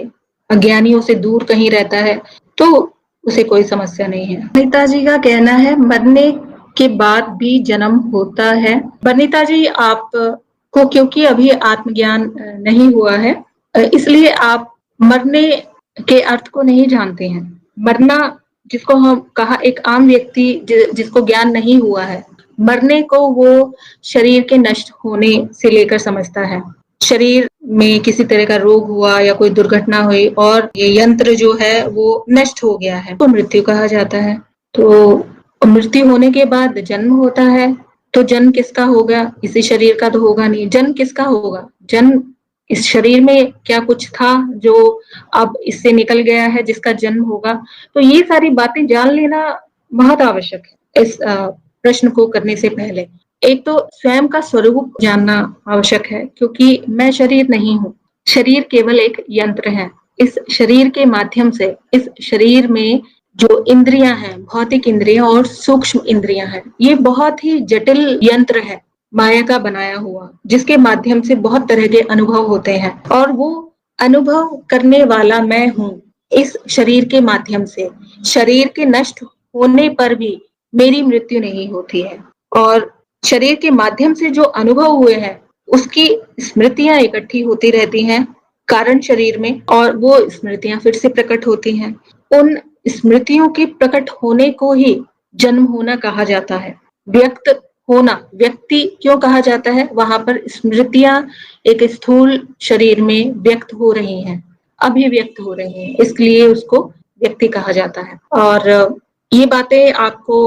अज्ञानियों से दूर कहीं रहता है, तो उसे कोई समस्या नहीं है। बर्निता जी का कहना है मरने के बाद भी जन्म होता है। बर्निता जी, आप को क्योंकि अभी आत्मज्ञान नहीं हुआ है, इसलिए आप मरने के अर्थ को नहीं जानते हैं। मरना जिसको हम कहा, एक आम व्यक्ति जिसको ज्ञान नहीं हुआ है, मरने को वो शरीर के नष्ट होने से लेकर समझता है। शरीर में किसी तरह का रोग हुआ या कोई दुर्घटना हुई और ये यंत्र जो है वो नष्ट हो गया है, तो मृत्यु कहा जाता है। तो मृत्यु होने के बाद जन्म होता है, तो जन्म किसका होगा? इसी शरीर का तो होगा नहीं। जन्म किसका होगा? जन्म इस शरीर में क्या कुछ था जो अब इससे निकल गया है, जिसका जन्म होगा? तो ये सारी बातें जान लेना बहुत आवश्यक है इस प्रश्न को करने से पहले। एक तो स्वयं का स्वरूप जानना आवश्यक है, क्योंकि मैं शरीर नहीं हूँ। शरीर केवल एक यंत्र है। इस शरीर के माध्यम से, इस शरीर में जो इंद्रियां हैं, भौतिक इंद्रियां और सूक्ष्म इंद्रियां हैं, ये बहुत ही जटिल यंत्र है, माया का बनाया हुआ, जिसके माध्यम से बहुत तरह के अनुभव होते हैं, और वो अनुभव करने वाला मैं हूँ। इस शरीर के माध्यम से, शरीर के नष्ट होने पर भी मेरी मृत्यु नहीं होती है, और शरीर के माध्यम से जो अनुभव हुए हैं, उसकी स्मृतियां इकट्ठी होती रहती हैं कारण शरीर में, और वो स्मृतियां फिर से प्रकट होती हैं। उन स्मृतियों के प्रकट होने को ही जन्म होना कहा जाता है। व्यक्त होना, व्यक्ति क्यों कहा जाता है? वहां पर स्मृतियां एक स्थूल शरीर में व्यक्त हो रही हैं, अभिव्यक्त हो रही हैं, इसलिए उसको व्यक्ति कहा जाता है। और ये बातें आपको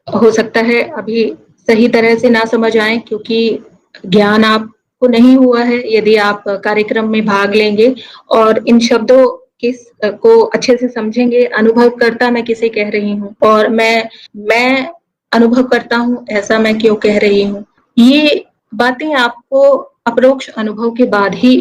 हो सकता है अभी सही तरह से ना समझ आए, क्योंकि ज्ञान आपको नहीं हुआ है। यदि आप कार्यक्रम में भाग लेंगे और इन शब्दों को अच्छे से समझेंगे, अनुभव करता मैं किसे कह रही हूँ, और मैं अनुभव करता हूँ, ऐसा मैं क्यों कह रही हूँ, ये बातें आपको अपरोक्ष अनुभव के बाद ही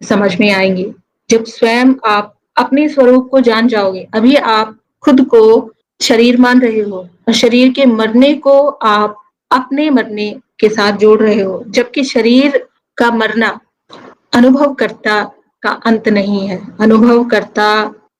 समझ में आएंगी। जब स्वयं आप अपने स्वरूप को जान जाओगे। अभी आप खुद को शरीर मान रहे हो, और शरीर के मरने को आप अपने मरने के साथ जोड़ रहे हो, जबकि शरीर का मरना अनुभवकर्ता का अंत नहीं है। अनुभवकर्ता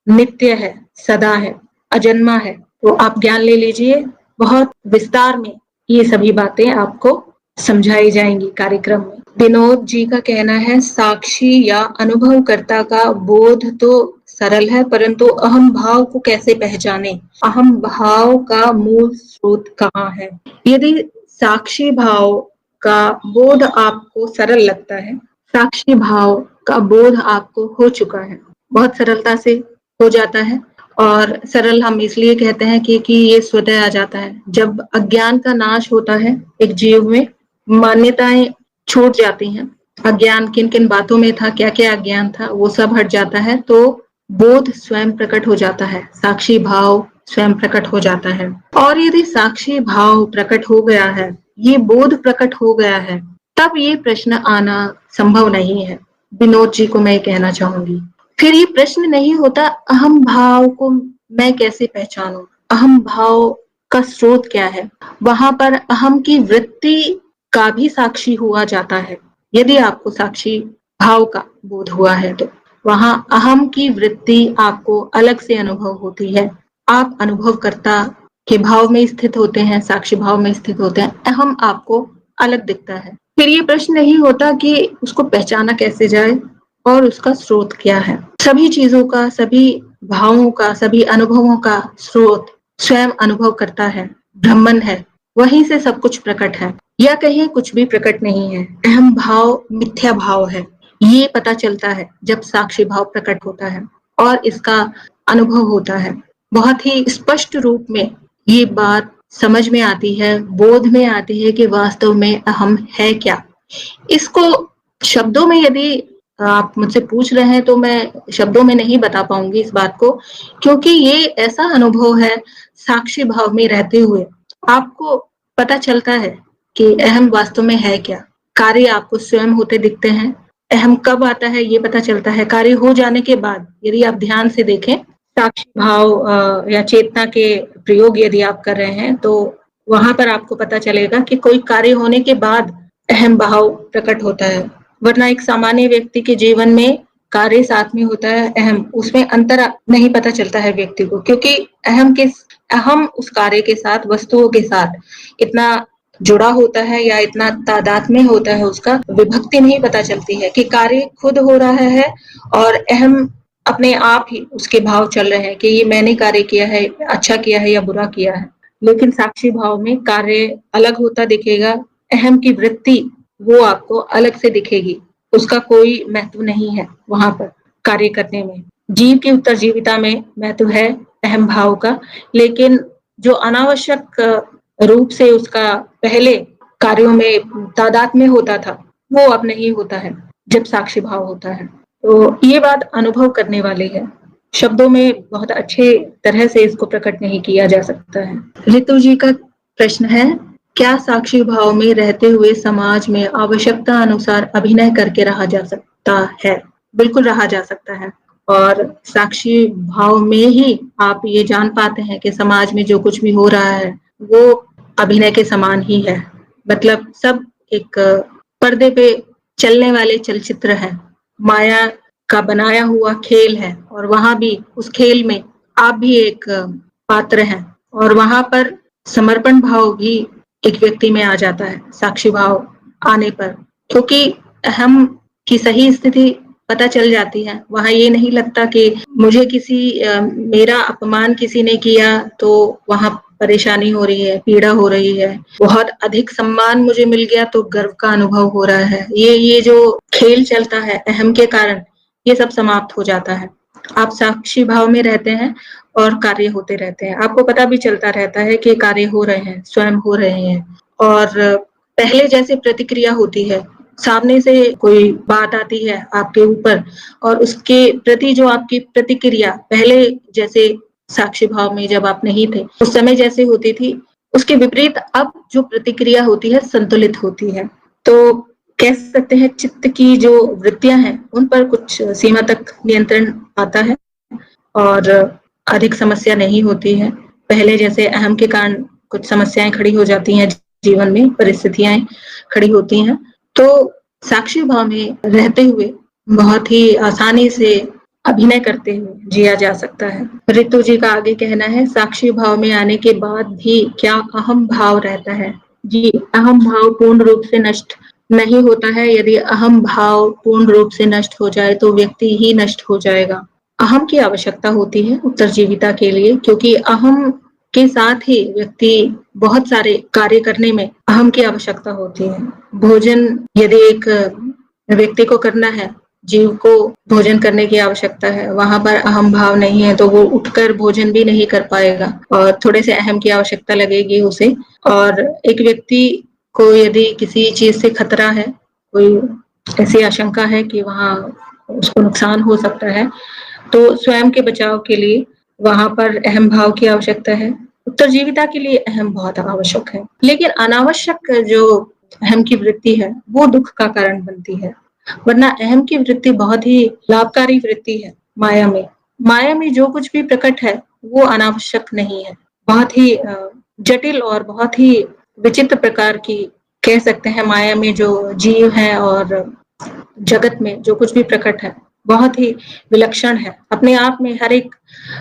नित्य है, सदा है, अजन्मा है। तो आप ज्ञान ले लीजिए, बहुत विस्तार में ये सभी बातें आपको समझाई जाएंगी कार्यक्रम में। विनोद जी का कहना है, साक्षी या अनुभवकर्ता का बोध तो सरल है, परंतु अहम भाव को कैसे पहचाने? अहम भाव का मूल स्रोत कहाँ है? यदि साक्षी भाव का बोध आपको सरल लगता है, साक्षी भाव का बोध आपको हो चुका है, बहुत सरलता से हो जाता है। और सरल हम इसलिए कहते हैं कि ये स्वतः आ जाता है। जब अज्ञान का नाश होता है एक जीव में, मान्यताएं छूट जाती हैं, अज्ञान किन किन बातों में था, क्या क्या अज्ञान था, वो सब हट जाता है, तो बोध स्वयं प्रकट हो जाता है, साक्षी भाव स्वयं प्रकट हो जाता है। और यदि साक्षी भाव प्रकट हो गया है, ये बोध प्रकट हो गया है, तब ये प्रश्न आना संभव नहीं है। विनोद जी को मैं कहना चाहूंगी, फिर ये प्रश्न नहीं होता अहम भाव को मैं कैसे पहचानूं, अहम भाव का स्रोत क्या है। वहां पर अहम की वृत्ति का भी साक्षी हुआ जाता है। यदि आपको साक्षी भाव का बोध हुआ है, तो वहां अहम की वृत्ति आपको अलग से अनुभव होती है। आप अनुभवकर्ता के भाव में स्थित होते हैं, साक्षी भाव में स्थित होते हैं, अहम आपको अलग दिखता है। फिर ये प्रश्न नहीं होता कि उसको पहचाना कैसे जाए और उसका स्रोत क्या है। सभी चीजों का, सभी भावों का, सभी अनुभवों का स्रोत स्वयं अनुभव करता है, ब्रह्मन है, वहीं से सब कुछ प्रकट है, या कहीं कुछ भी प्रकट नहीं है। अहम भाव मिथ्या भाव है, ये पता चलता है जब साक्षी भाव प्रकट होता है और इसका अनुभव होता है। बहुत ही स्पष्ट रूप में ये बात समझ में आती है, बोध में आती है कि वास्तव में अहम है क्या। इसको शब्दों में यदि आप मुझसे पूछ रहे हैं, तो मैं शब्दों में नहीं बता पाऊंगी इस बात को, क्योंकि ये ऐसा अनुभव है, साक्षी भाव में रहते हुए आपको पता चलता है कि अहम वास्तव में है क्या। कार्य आपको स्वयं होते दिखते हैं। अहम कब आता है ये पता चलता है कार्य हो जाने के बाद। यदि आप ध्यान से देखें, साक्षी भाव या चेतना के प्रयोग यदि आप कर रहे हैं, तो वहां पर आपको पता चलेगा कि कोई कार्य होने के बाद अहम भाव प्रकट होता है। वरना एक सामान्य व्यक्ति के जीवन में कार्य साथ में होता है, अहम, उसमें अंतर नहीं पता चलता है व्यक्ति को, क्योंकि अहम उस कार्य के साथ, वस्तुओं के साथ इतना जुड़ा होता है या इतना तादाद में होता है, उसका विभक्ति नहीं पता चलती है कि कार्य खुद हो रहा है और अहम अपने आप ही उसके भाव चल रहे हैं कि ये मैंने कार्य किया है, अच्छा किया है या बुरा किया है। लेकिन साक्षी भाव में कार्य अलग होता दिखेगा, अहम की वृत्ति वो आपको अलग से दिखेगी, उसका कोई महत्व नहीं है वहां पर कार्य करने में। जीव की उत्तरजीविता में महत्व है अहम भाव का, लेकिन जो अनावश्यक रूप से उसका पहले कार्यों में तादाद में होता था, वो अब नहीं होता है जब साक्षी भाव होता है। तो ये बात अनुभव करने वाली है, शब्दों में बहुत अच्छे तरह से इसको प्रकट नहीं किया जा सकता है। ऋतु जी का प्रश्न है, क्या साक्षी भाव में रहते हुए समाज में आवश्यकता अनुसार अभिनय करके रहा जा सकता है? बिल्कुल रहा जा सकता है, और साक्षी भाव में ही आप ये जान पाते हैं कि समाज में जो कुछ भी हो रहा है वो अभिनय के समान ही है। मतलब सब एक पर्दे पे चलने वाले चलचित्र है, माया का बनाया हुआ खेल है, और वहां भी उस खेल में आप भी एक पात्र हैं, और वहां पर समर्पण भाव भी एक व्यक्ति में आ जाता है साक्षी भाव आने पर, क्योंकि हम की सही स्थिति पता चल जाती है। वहां ये नहीं लगता कि मुझे मेरा अपमान किसी ने किया तो वहां परेशानी हो रही है, पीड़ा हो रही है, बहुत अधिक सम्मान मुझे मिल गया तो गर्व का अनुभव हो रहा है। ये जो खेल चलता है अहम के कारण, ये सब समाप्त हो जाता है। आप साक्षी भाव में रहते हैं और कार्य होते रहते हैं, आपको पता भी चलता रहता है कि कार्य हो रहे हैं, स्वयं हो रहे हैं, और पहले जैसे प्रतिक्रिया होती है, सामने से कोई बात आती है आपके ऊपर और उसके प्रति जो आपकी प्रतिक्रिया पहले जैसे साक्षी भाव में जब आप नहीं थे उस समय जैसे होती थी, उसके विपरीत अब जो प्रतिक्रिया होती है संतुलित होती है। तो कह सकते हैं चित्त की जो वृत्तियां हैं उन पर कुछ सीमा तक नियंत्रण आता है और अधिक समस्या नहीं होती है। पहले जैसे अहम के कारण कुछ समस्याएं खड़ी हो जाती हैं, जीवन में परिस्थितियां खड़ी होती हैं, तो साक्षी भाव में रहते हुए बहुत ही आसानी से अभिनय करते हुए जिया जा सकता है। ऋतु जी का आगे कहना है, साक्षी भाव में आने के बाद भी क्या अहम भाव रहता है? जी, अहम भाव पूर्ण रूप से नष्ट नहीं होता है। यदि अहम भाव पूर्ण रूप से नष्ट हो जाए तो व्यक्ति ही नष्ट हो जाएगा। अहम की आवश्यकता होती है उत्तरजीविता के लिए, क्योंकि अहम के साथ ही व्यक्ति बहुत सारे कार्य करने में अहम की आवश्यकता होती है। भोजन यदि एक व्यक्ति को करना है, जीव को भोजन करने की आवश्यकता है, वहां पर अहम भाव नहीं है तो वो उठकर भोजन भी नहीं कर पाएगा और थोड़े से अहम की आवश्यकता लगेगी उसे। और एक व्यक्ति को यदि किसी चीज से खतरा है, कोई ऐसी आशंका है कि वहां उसको नुकसान हो सकता है, तो स्वयं के बचाव के लिए वहां पर अहम भाव की आवश्यकता है। उत्तरजीविता के लिए अहम बहुत आवश्यक है, लेकिन अनावश्यक जो अहम की वृत्ति है वो दुख का कारण बनती है। वरना अहम की वृत्ति बहुत ही लाभकारी वृत्ति है। माया में जो कुछ भी प्रकट है वो अनावश्यक नहीं है, बहुत ही जटिल और बहुत ही विचित्र प्रकार की कह सकते हैं। माया में जो जीव है और जगत में जो कुछ भी प्रकट है बहुत ही विलक्षण है, अपने आप में हर एक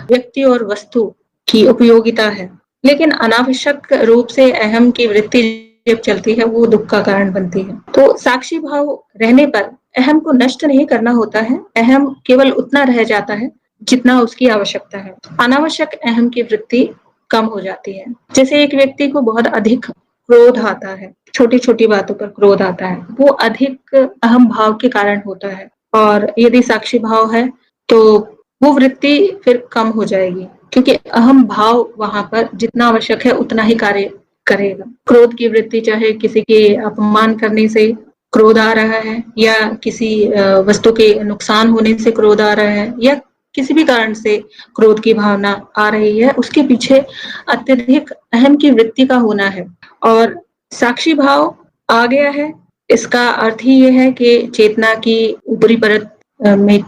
व्यक्ति और वस्तु की उपयोगिता है, लेकिन अनावश्यक रूप से अहम की वृत्ति जब चलती है वो दुख का कारण बनती है। तो साक्षी भाव रहने पर अहम को नष्ट नहीं करना होता है, अहम केवल उतना रह जाता है जितना उसकी आवश्यकता है। अनावश्यक अहम की वृत्ति कम हो जाती है। जैसे एक व्यक्ति को बहुत अधिक क्रोध आता है, छोटी छोटी बातों पर क्रोध आता है, वो अधिक अहम भाव के कारण होता है, और यदि साक्षी भाव है तो वो वृत्ति फिर कम हो जाएगी, क्योंकि अहम भाव वहां पर जितना आवश्यक है उतना ही कार्य करेगा। क्रोध की वृत्ति चाहे किसी के अपमान करने से क्रोध आ रहा है, या किसी वस्तु के नुकसान होने से क्रोध आ रहा है, या किसी भी कारण से क्रोध की भावना आ रही है, उसके पीछे अत्यधिक अहम की वृत्ति का होना है। और साक्षी भाव आ गया है, इसका अर्थ ही ये है कि चेतना की ऊपरी परत में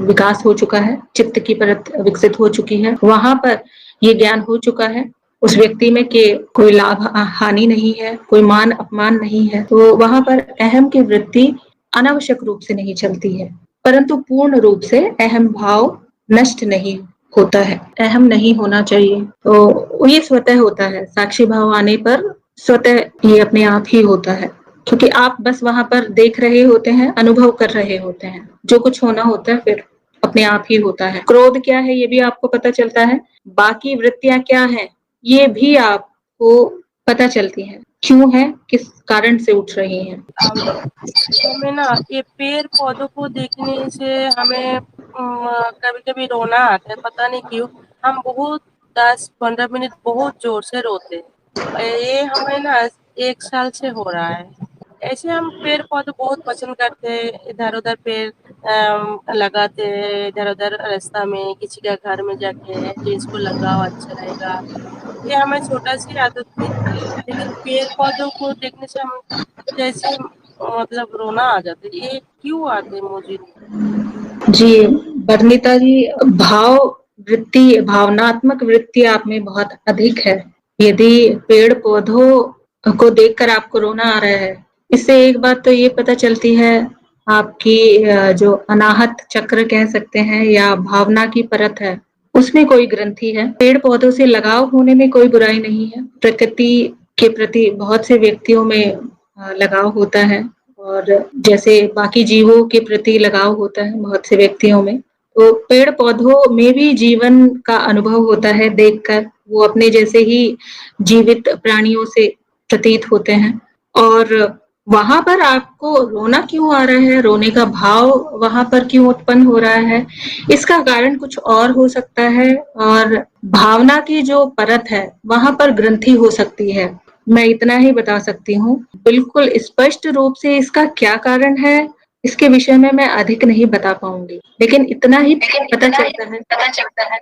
विकास हो चुका है, चित्त की परत विकसित हो चुकी है, वहां पर ये ज्ञान हो चुका है उस व्यक्ति में कि कोई लाभ हानि नहीं है, कोई मान अपमान नहीं है, तो वहां पर अहम की वृत्ति अनावश्यक रूप से नहीं चलती है, परंतु पूर्ण रूप से अहम भाव नष्ट नहीं होता है। अहम नहीं होना चाहिए, तो ये स्वतः होता है। साक्षी भाव आने पर स्वतः ये अपने आप ही होता है, क्योंकि आप बस वहां पर देख रहे होते हैं, अनुभव कर रहे होते हैं, जो कुछ होना होता है फिर अपने आप ही होता है। क्रोध क्या है ये भी आपको पता चलता है, बाकी वृत्तियां क्या है ये भी आपको पता चलती है, क्यों है, किस कारण से उठ रही हैं। हमें ना ये पेड़ पौधों को देखने से हमें कभी कभी रोना आता है, पता नहीं क्यों। हम बहुत 10-15 मिनट बहुत जोर से रोते हैं। ये हमें ना 1 साल से हो रहा है। ऐसे हम पेड़ पौधे बहुत पसंद करते हैं, इधर उधर पेड़ लगाते हैं, इधर उधर रास्ता में किसी का घर में जाके ये इसको लगाओ अच्छा रहेगा। ये हमें छोटा सी आदत थी, लेकिन पेड़ पौधों को देखने से हम जैसे मतलब रोना आ जाता है। ये क्यों आते हैं मुझे नहीं। जी, बरनीता जी, भावनात्मक वृत्ति आप में बहुत अधिक है। यदि पेड़ पौधों को देखकर आपको रोना आ रहा है, इससे एक बात तो ये पता चलती है, आपकी जो अनाहत चक्र कह सकते हैं या भावना की परत है, उसमें कोई ग्रंथि है। पेड़ पौधों से लगाव होने में कोई बुराई नहीं है। प्रकृति के प्रति बहुत से व्यक्तियों में लगाव होता है, और जैसे बाकी जीवों के प्रति लगाव होता है बहुत से व्यक्तियों में, तो पेड़ पौधों में भी जीवन का अनुभव होता है। देखकर वो अपने जैसे ही जीवित प्राणियों से प्रतीत होते हैं। और वहां पर आपको रोना क्यों आ रहा है, रोने का भाव वहां पर क्यों उत्पन्न हो रहा है, इसका कारण कुछ और हो सकता है। और भावना की जो परत है वहां पर ग्रंथि हो सकती है। मैं इतना ही बता सकती हूँ। बिल्कुल स्पष्ट रूप से इसका क्या कारण है, इसके विषय में मैं अधिक नहीं बता पाऊंगी, लेकिन इतना ही पता चलता है।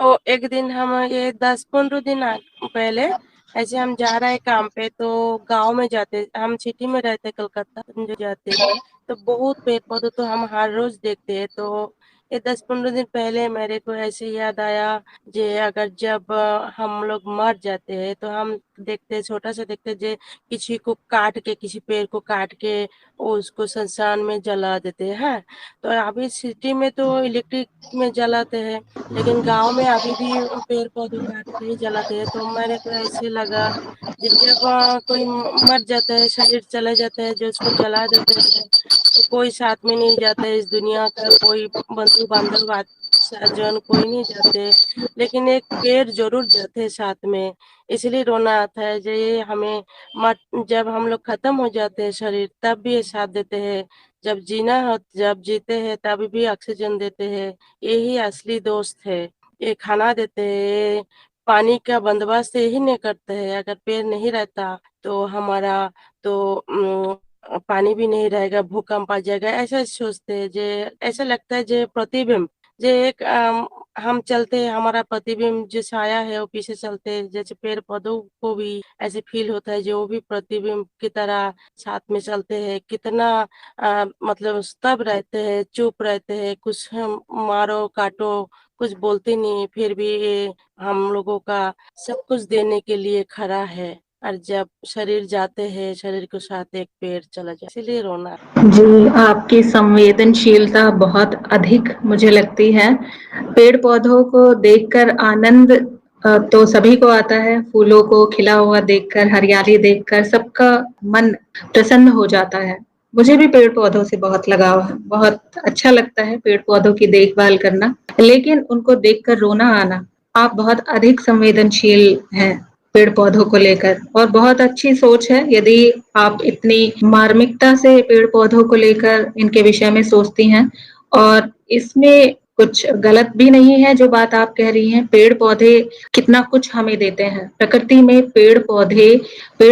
ओ एक दिन हम ये 10-15 दिन पहले ऐसे हम जा रहे हैं काम पे, तो गांव में जाते, हम सिटी में रहते कलकत्ता जो जाते हैं, तो बहुत पेड़ पौधे तो हम हर रोज देखते हैं। तो ये 10-15 दिन पहले मेरे को ऐसे याद आया, जे अगर जब हम लोग मर जाते हैं तो हम देखते छोटा सा देखते जे किसी को काट के, किसी पेड़ को काट के उसको शमशान में जला देते हैं। तो अभी सिटी में तो इलेक्ट्रिक में जलाते हैं, लेकिन गांव में अभी भी पेड़ पौधे काट के ही जलाते हैं। तो मेरे को ऐसे लगा जब कोई मर जाता है, शरीर चला जाता है, जो उसको जला देते हैं, तो कोई साथ में नहीं जाता है, इस दुनिया का कोई बंधु बांधव सज्जन कोई नहीं जाते, लेकिन एक पेड़ जरूर जाते हैं साथ में। इसलिए रोना आता है जो ये हमें जब हम लोग खत्म हो जाते हैं शरीर, तब भी ये साथ देते हैं। जब जीना हो, जब जीते हैं तब भी ऑक्सीजन देते हैं। यही असली दोस्त है। ये खाना देते हैं, पानी का बंदोबस्त यही नहीं करते हैं। अगर पेड़ नहीं रहता तो हमारा तो पानी भी नहीं रहेगा, भूकंप आ जाएगा, ऐसा सोचते हैं। जे ऐसा लगता है जे प्रतिबिंब, जे एक हम चलते हैं, हमारा प्रतिबिंब जो छाया है वो पीछे चलते हैं, जैसे पेड़ पौधों को भी ऐसे फील होता है जो वो भी प्रतिबिंब की तरह साथ में चलते हैं। कितना मतलब स्तब्ध रहते हैं, चुप रहते हैं, कुछ हम मारो काटो कुछ बोलते नहीं, फिर भी ये हम लोगों का सब कुछ देने के लिए खड़ा है। और जब शरीर जाते हैं, शरीर के साथ एक पेड़ चला जाए, इसीलिए रोना। जी, आपकी संवेदनशीलता बहुत अधिक मुझे लगती है। पेड़ पौधों को देखकर आनंद तो सभी को आता है। फूलों को खिला हुआ देखकर, हरियाली देखकर सबका मन प्रसन्न हो जाता है। मुझे भी पेड़ पौधों से बहुत लगाव है, बहुत अच्छा लगता है पेड़ पौधों की देखभाल करना, लेकिन उनको देखकर रोना आना, आप बहुत अधिक संवेदनशील हैं पेड़ पौधों को लेकर, और बहुत अच्छी सोच है यदि आप इतनी मार्मिकता से पेड़ पौधों को लेकर इनके विषय में सोचती हैं। और इसमें कुछ गलत भी नहीं है जो बात आप कह रही हैं। पेड़ पौधे कितना कुछ हमें देते हैं। प्रकृति में पेड़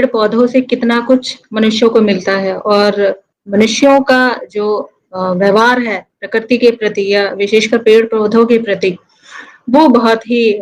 पौधों से कितना कुछ मनुष्यों को मिलता है, और मनुष्यों का जो व्यवहार है प्रकृति के प्रति या विशेषकर पेड़ पौधों के प्रति, वो बहुत ही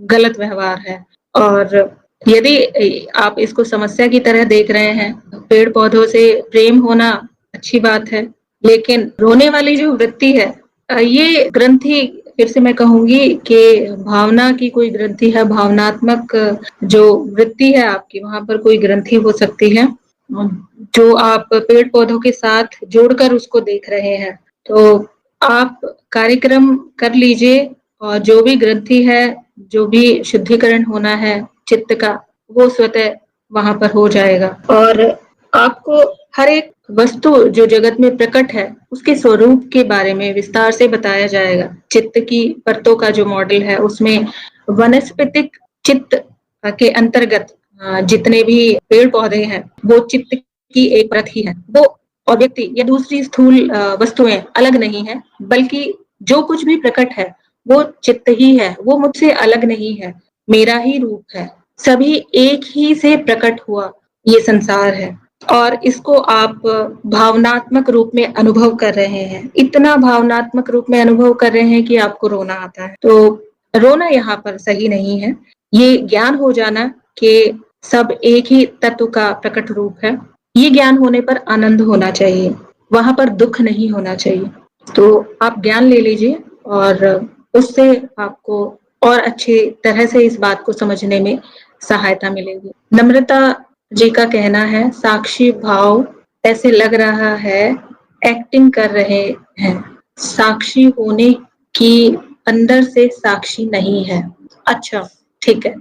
गलत व्यवहार है। और यदि आप इसको समस्या की तरह देख रहे हैं, पेड़ पौधों से प्रेम होना अच्छी बात है, लेकिन रोने वाली जो वृत्ति है, ये ग्रंथि, फिर से मैं कहूंगी कि भावना की कोई ग्रंथि है, भावनात्मक जो वृत्ति है आपकी, वहां पर कोई ग्रंथि हो सकती है जो आप पेड़ पौधों के साथ जोड़कर उसको देख रहे हैं। तो आप कार्यक्रम कर लीजिए, और जो भी ग्रंथि है, जो भी शुद्धिकरण होना है चित्त का, वो स्वतः वहां पर हो जाएगा। और आपको हर एक वस्तु जो जगत में प्रकट है उसके स्वरूप के बारे में विस्तार से बताया जाएगा। चित्त की परतों का जो मॉडल है उसमें वनस्पतिक चित्त के अंतर्गत जितने भी पेड़ पौधे हैं वो चित्त की एक परत ही है। वो और व्यक्ति या दूसरी स्थूल वस्तुएं अलग नहीं है, बल्कि जो कुछ भी प्रकट है वो चित्त ही है, वो मुझसे अलग नहीं है, मेरा ही रूप है। सभी एक ही से प्रकट हुआ ये संसार है और इसको आप भावनात्मक रूप में अनुभव कर रहे हैं। इतना भावनात्मक रूप में अनुभव कर रहे हैं कि आपको रोना आता है। तो रोना यहाँ पर सही नहीं है। ये ज्ञान हो जाना कि सब एक ही तत्व का प्रकट रूप है, ये ज्ञान होने पर आनंद होना चाहिए, वहां पर दुख नहीं होना चाहिए। तो आप ज्ञान ले लीजिए और उससे आपको और अच्छी तरह से इस बात को समझने में सहायता मिलेगी। नम्रता जी का कहना है, साक्षी भाव ऐसे लग रहा है एक्टिंग कर रहे हैं, साक्षी होने की अंदर से साक्षी नहीं है। अच्छा, ठीक है,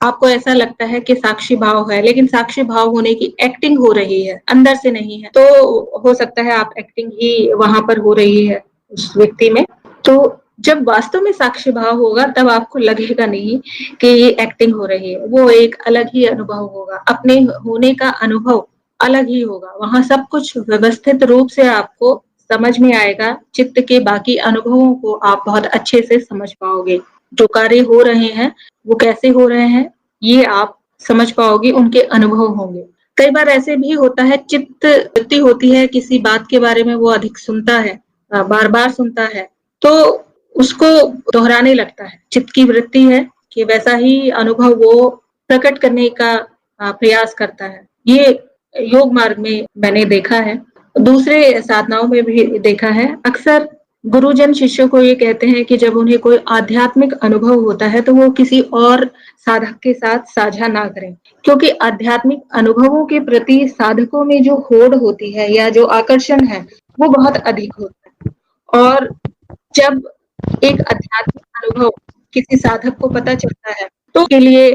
आपको ऐसा लगता है कि साक्षी भाव है, लेकिन साक्षी भाव होने की एक्टिंग हो रही है, अंदर से नहीं है। तो हो सकता है आप एक्टिंग ही वहां पर हो रही है उस व्यक्ति में। तो जब वास्तव में साक्षी भाव होगा तब आपको लगेगा नहीं कि ये एक्टिंग हो रही है, वो एक अलग ही अनुभव होगा, अपने होने का अनुभव अलग ही होगा। वहां सब कुछ व्यवस्थित रूप से आपको समझ में आएगा, चित्त के बाकी अनुभवों को आप बहुत अच्छे से समझ पाओगे। जो कार्य हो रहे हैं वो कैसे हो रहे हैं ये आप समझ पाओगे, उनके अनुभव होंगे। कई बार ऐसे भी होता है, चित्त वृत्ति होती है किसी बात के बारे में, वो अधिक सुनता है, बार बार सुनता है, तो उसको दोहराने लगता है। चित्त की वृत्ति है कि वैसा ही अनुभव वो प्रकट करने का प्रयास करता है। ये योग मार्ग में मैंने देखा है, दूसरे साधनाओं में भी देखा है। अक्सर गुरुजन शिष्यों को ये कहते हैं कि जब उन्हें कोई आध्यात्मिक अनुभव होता है तो वो किसी और साधक के साथ साझा ना करें, क्योंकि आध्यात्मिक अनुभवों के प्रति साधकों में जो होड़ होती है या जो आकर्षण है वो बहुत अधिक होता है। और जब एक आध्यात्मिक अनुभव किसी साधक को पता चलता है तो के लिए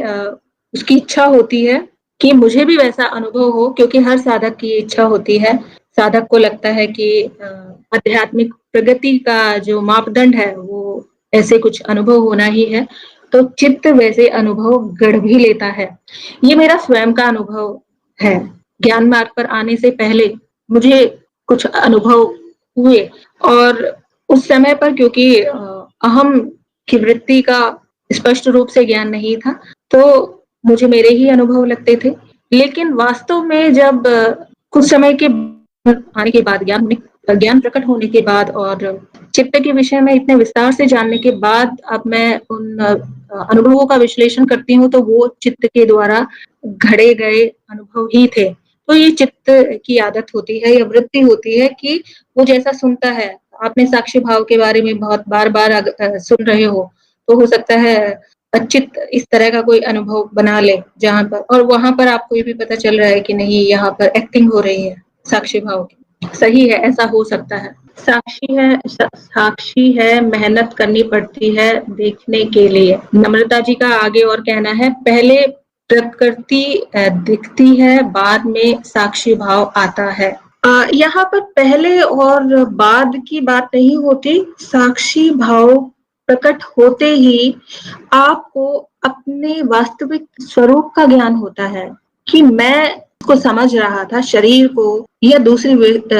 उसकी इच्छा होती है कि मुझे भी वैसा अनुभव हो, क्योंकि हर साधक की इच्छा होती है। साधक को लगता है कि आध्यात्मिक प्रगति का जो मापदंड है वो ऐसे कुछ अनुभव होना ही है, तो चित्त वैसे अनुभव गढ़ भी लेता है। ये मेरा स्वयं का अनुभव है। ज्ञान मार्ग पर आने से पहले मुझे कुछ अनुभव हुए और उस समय पर क्योंकि अहम की वृत्ति का स्पष्ट रूप से ज्ञान नहीं था, तो मुझे मेरे ही अनुभव लगते थे। लेकिन वास्तव में जब कुछ समय के आने के बाद, ज्ञान प्रकट होने के बाद और चित्त के विषय में इतने विस्तार से जानने के बाद अब मैं उन अनुभवों का विश्लेषण करती हूँ तो वो चित्त के द्वारा घड़े गए अनुभव ही थे। तो ये चित्त की आदत होती है या वृत्ति होती है कि वो जैसा सुनता है। आपने साक्षी भाव के बारे में बहुत बार बार सुन रहे हो, तो हो सकता है चित्त इस तरह का कोई अनुभव बना ले जहां पर, और वहां पर आपको ये भी पता चल रहा है कि नहीं यहाँ पर एक्टिंग हो रही है साक्षी भाव की। सही है, ऐसा हो सकता है। साक्षी है, मेहनत करनी पड़ती है देखने के लिए। नम्रता जी का आगे और कहना है, पहले प्रकृति दिखती है, बाद में साक्षी भाव आता है। यहाँ पर पहले और बाद की बात नहीं होती, साक्षी भाव प्रकट होते ही आपको अपने वास्तविक स्वरूप का ज्ञान होता है कि मैं को समझ रहा था, शरीर को या दूसरी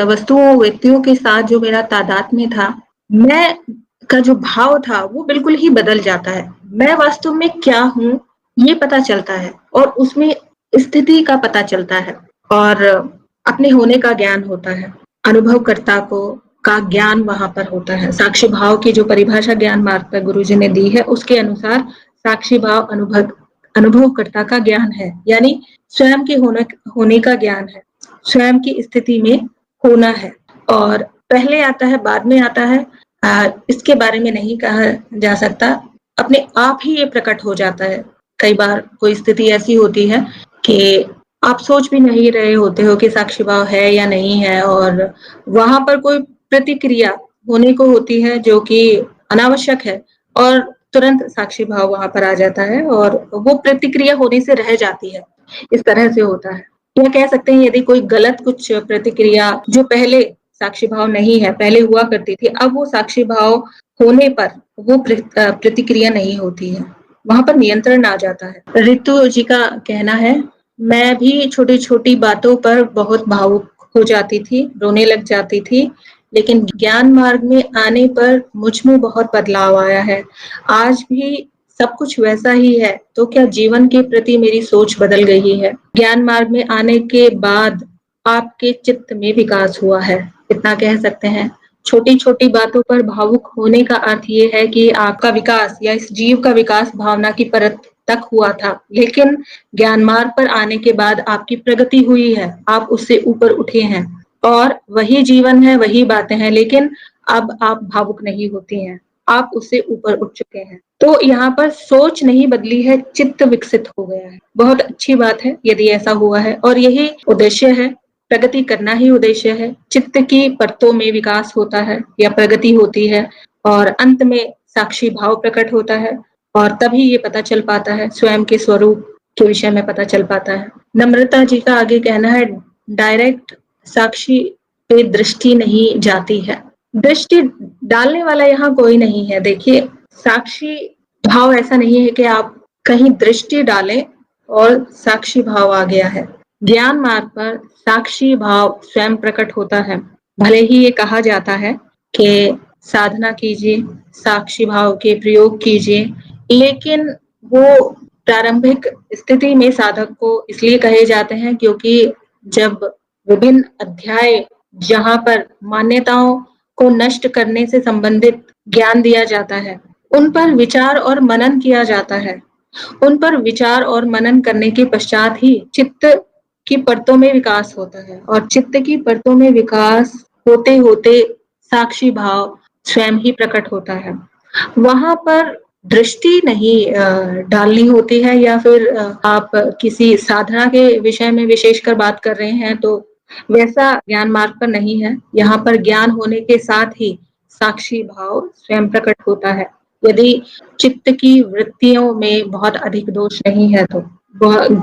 वस्तुओं व्यक्तियों के साथ जो मेरा तादात्म्य था, मैं का जो भाव था वो बिल्कुल ही बदल जाता है। मैं वास्तव में क्या हूँ ये पता चलता है और उसमें स्थिति का पता चलता है और अपने होने का ज्ञान होता है। अनुभवकर्ता को का ज्ञान वहां पर होता है। साक्षी भाव की जो परिभाषा ज्ञान मार्ग पर गुरुजी ने दी है उसके अनुसार साक्षी भाव अनुभवकर्ता का ज्ञान है, यानी स्वयं के होने का ज्ञान है, स्वयं की स्थिति में होना है। और पहले आता है बाद में आता है, इसके बारे में नहीं कहा जा सकता, अपने आप ही ये प्रकट हो जाता है। कई बार कोई स्थिति ऐसी होती है कि आप सोच भी नहीं रहे होते हो कि साक्षी भाव है या नहीं है, और वहां पर कोई प्रतिक्रिया होने को होती है जो कि अनावश्यक है और तुरंत साक्षी भाव वहां पर आ जाता है और वो प्रतिक्रिया होने से रह जाती है। इस तरह से होता है। या कह सकते हैं यदि कोई गलत कुछ प्रतिक्रिया जो पहले साक्षी भाव नहीं है, पहले हुआ करती थी, अब वो साक्षी भाव होने पर वो प्रतिक्रिया नहीं होती है, वहां पर नियंत्रण आ जाता है। ऋतु जी का कहना है, मैं भी छोटी छोटी बातों पर बहुत भावुक हो जाती थी, रोने लग जाती थी, लेकिन ज्ञान मार्ग में आने पर मुझ में बहुत बदलाव आया है। आज भी सब कुछ वैसा ही है, तो क्या जीवन के प्रति मेरी सोच बदल गई है? ज्ञान मार्ग में आने के बाद आपके चित्त में विकास हुआ है, इतना कह सकते हैं। छोटी-छोटी बातों पर भावुक होने का अर्थ ये है कि आपका विकास या इस जीव का विकास भावना की परत तक हुआ था, लेकिन ज्ञान मार्ग पर आने के बाद आपकी प्रगति हुई है, आप उससे ऊपर उठे हैं और वही जीवन है, वही बातें हैं, लेकिन अब आप भावुक नहीं होती हैं, आप उससे ऊपर उठ चुके हैं। तो यहाँ पर सोच नहीं बदली है, चित्त विकसित हो गया है। बहुत अच्छी बात है यदि ऐसा हुआ है और यही उद्देश्य है, प्रगति करना ही उद्देश्य है। चित्त की परतों में विकास होता है या प्रगति होती है और अंत में साक्षी भाव प्रकट होता है और तभी ये पता चल पाता है, स्वयं के स्वरूप के विषय में पता चल पाता है। नम्रता जी का आगे कहना है, डायरेक्ट साक्षी पे दृष्टि नहीं जाती है। दृष्टि डालने वाला यहाँ कोई नहीं है। देखिए, साक्षी भाव ऐसा नहीं है कि आप कहीं दृष्टि डालें और साक्षी भाव आ गया है। ज्ञान मार्ग पर साक्षी भाव स्वयं प्रकट होता है। भले ही ये कहा जाता है कि साधना कीजिए, साक्षी भाव के प्रयोग कीजिए, लेकिन वो प्रारंभिक स्थिति में साधक को इसलिए कहे जाते हैं क्योंकि जब विभिन्न अध्याय जहाँ पर मान्यताओं को नष्ट करने से संबंधित ज्ञान दिया जाता है, उन पर विचार और मनन किया जाता है। उन पर विचार और मनन करने के पश्चात ही चित्त की परतों में विकास होता है और चित्त की परतों में विकास होते होते साक्षी भाव स्वयं ही प्रकट होता है। वहां पर दृष्टि नहीं डालनी होती है या फिर आप किसी साधना के विषय में विशेषकर बात कर रहे हैं तो वैसा ज्ञान मार्ग पर नहीं है। यहाँ पर ज्ञान होने के साथ ही साक्षी भाव स्वयं प्रकट होता है। यदि चित्त की वृत्तियों में बहुत अधिक दोष नहीं है तो,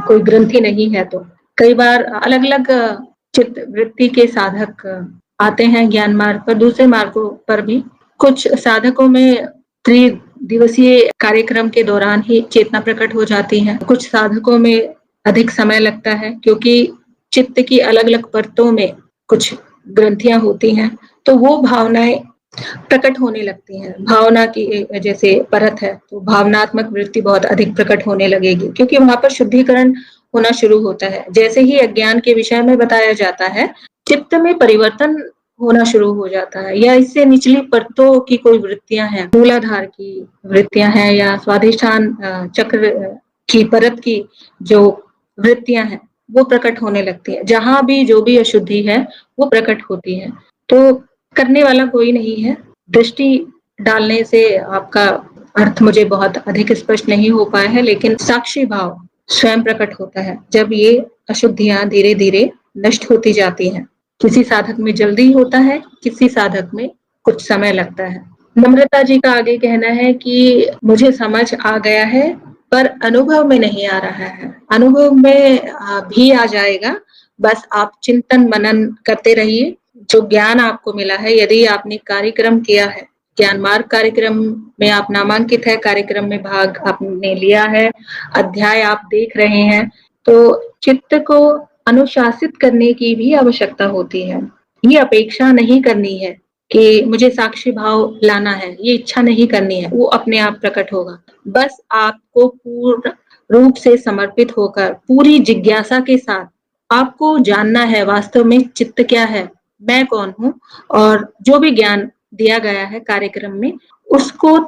कोई ग्रंथि नहीं है तो, कई बार अलग-अलग चित्त वृत्ति के साधक आते हैं ज्ञान मार्ग पर, दूसरे मार्गों पर भी। कुछ साधकों में त्रिदिवसीय कार्यक्रम के दौरान ही चेतना प्रकट हो जाती है। कुछ साधकों में अधिक समय लगता है क्योंकि चित्त की अलग-अलग परतों में कुछ ग्रंथियां होती हैं, तो वो भावनाएं प्रकट होने लगती हैं। भावना की जैसे परत है, तो भावनात्मक वृत्ति बहुत अधिक प्रकट होने लगेगी क्योंकि वहां पर शुद्धिकरण होना शुरू होता है। जैसे ही अज्ञान के विषय में बताया जाता है, चित्त में परिवर्तन होना शुरू हो जाता है या इससे निचली परतों की कोई वृत्तियां हैं, मूलाधार की वृत्तियां हैं या स्वाधिष्ठान चक्र की परत की जो वृत्तियां हैं, वो प्रकट होने लगती है। जहां भी जो भी अशुद्धि है, वो प्रकट होती है। तो करने वाला कोई नहीं है। दृष्टि डालने से आपका अर्थ मुझे बहुत अधिक स्पष्ट नहीं हो पाया है, लेकिन साक्षी भाव स्वयं प्रकट होता है जब ये अशुद्धियां धीरे-धीरे नष्ट होती जाती हैं। किसी साधक में जल्दी होता है, किसी साधक में कुछ समय लगता है। नम्रता जी का आगे कहना है कि मुझे समझ आ गया है पर अनुभव में नहीं आ रहा है। अनुभव में भी आ जाएगा, बस आप चिंतन मनन करते रहिए। जो ज्ञान आपको मिला है, यदि आपने कार्यक्रम किया है, ज्ञान मार्ग कार्यक्रम में आप नामांकित है, कार्यक्रम में भाग आपने लिया है, अध्याय आप देख रहे हैं, तो चित्त को अनुशासित करने की भी आवश्यकता होती है। ये अपेक्षा नहीं करनी है कि मुझे साक्षी भाव लाना है, ये इच्छा नहीं करनी है, वो अपने आप प्रकट होगा। बस आपको पूर्ण रूप से समर्पित होकर, पूरी जिज्ञासा के साथ आपको जानना है वास्तव में चित्त क्या है, मैं कौन हूँ और जो भी ज्ञान दिया गया है कार्यक्रम में, उसको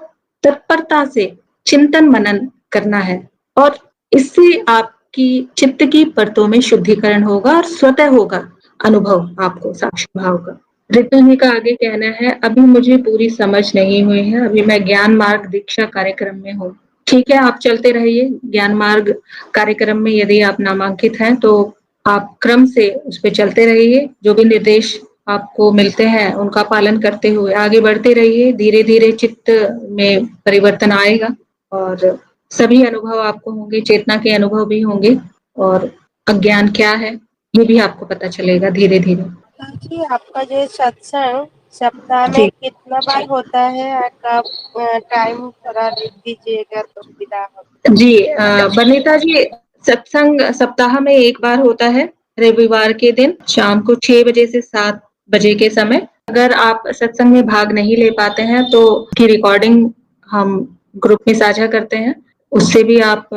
तत्परता से चिंतन मनन करना है और इससे आपकी चित्त की परतों में शुद्धिकरण होगा और स्वतः होगा अनुभव आपको साक्षी भाव का। ऋतु जी का आगे कहना है, अभी मुझे पूरी समझ नहीं हुई है, अभी मैं ज्ञान मार्ग दीक्षा कार्यक्रम में हूँ। ठीक है, आप चलते रहिए ज्ञान मार्ग कार्यक्रम में। यदि आप नामांकित हैं तो आप क्रम से उस पे चलते रहिए। जो भी निर्देश आपको मिलते हैं उनका पालन करते हुए आगे बढ़ते रहिए। धीरे-धीरे चित्त में परिवर्तन आएगा और सभी अनुभव आपको होंगे, चेतना के अनुभव भी होंगे और अज्ञान क्या है ये भी आपको पता चलेगा धीरे-धीरे। जी, आपका जो सत्संग सप्ताह में जी। कितना बार होता है? आपका टाइम थोड़ा लिख दीजिएगा तो सुविधा हो। जी, बनीता जी, सत्संग सप्ताह में एक बार होता है, रविवार के दिन शाम को 6 बजे से 7 बजे के समय अगर आप सत्संग में भाग नहीं ले पाते हैं तो की रिकॉर्डिंग हम ग्रुप में साझा करते हैं, उससे भी आप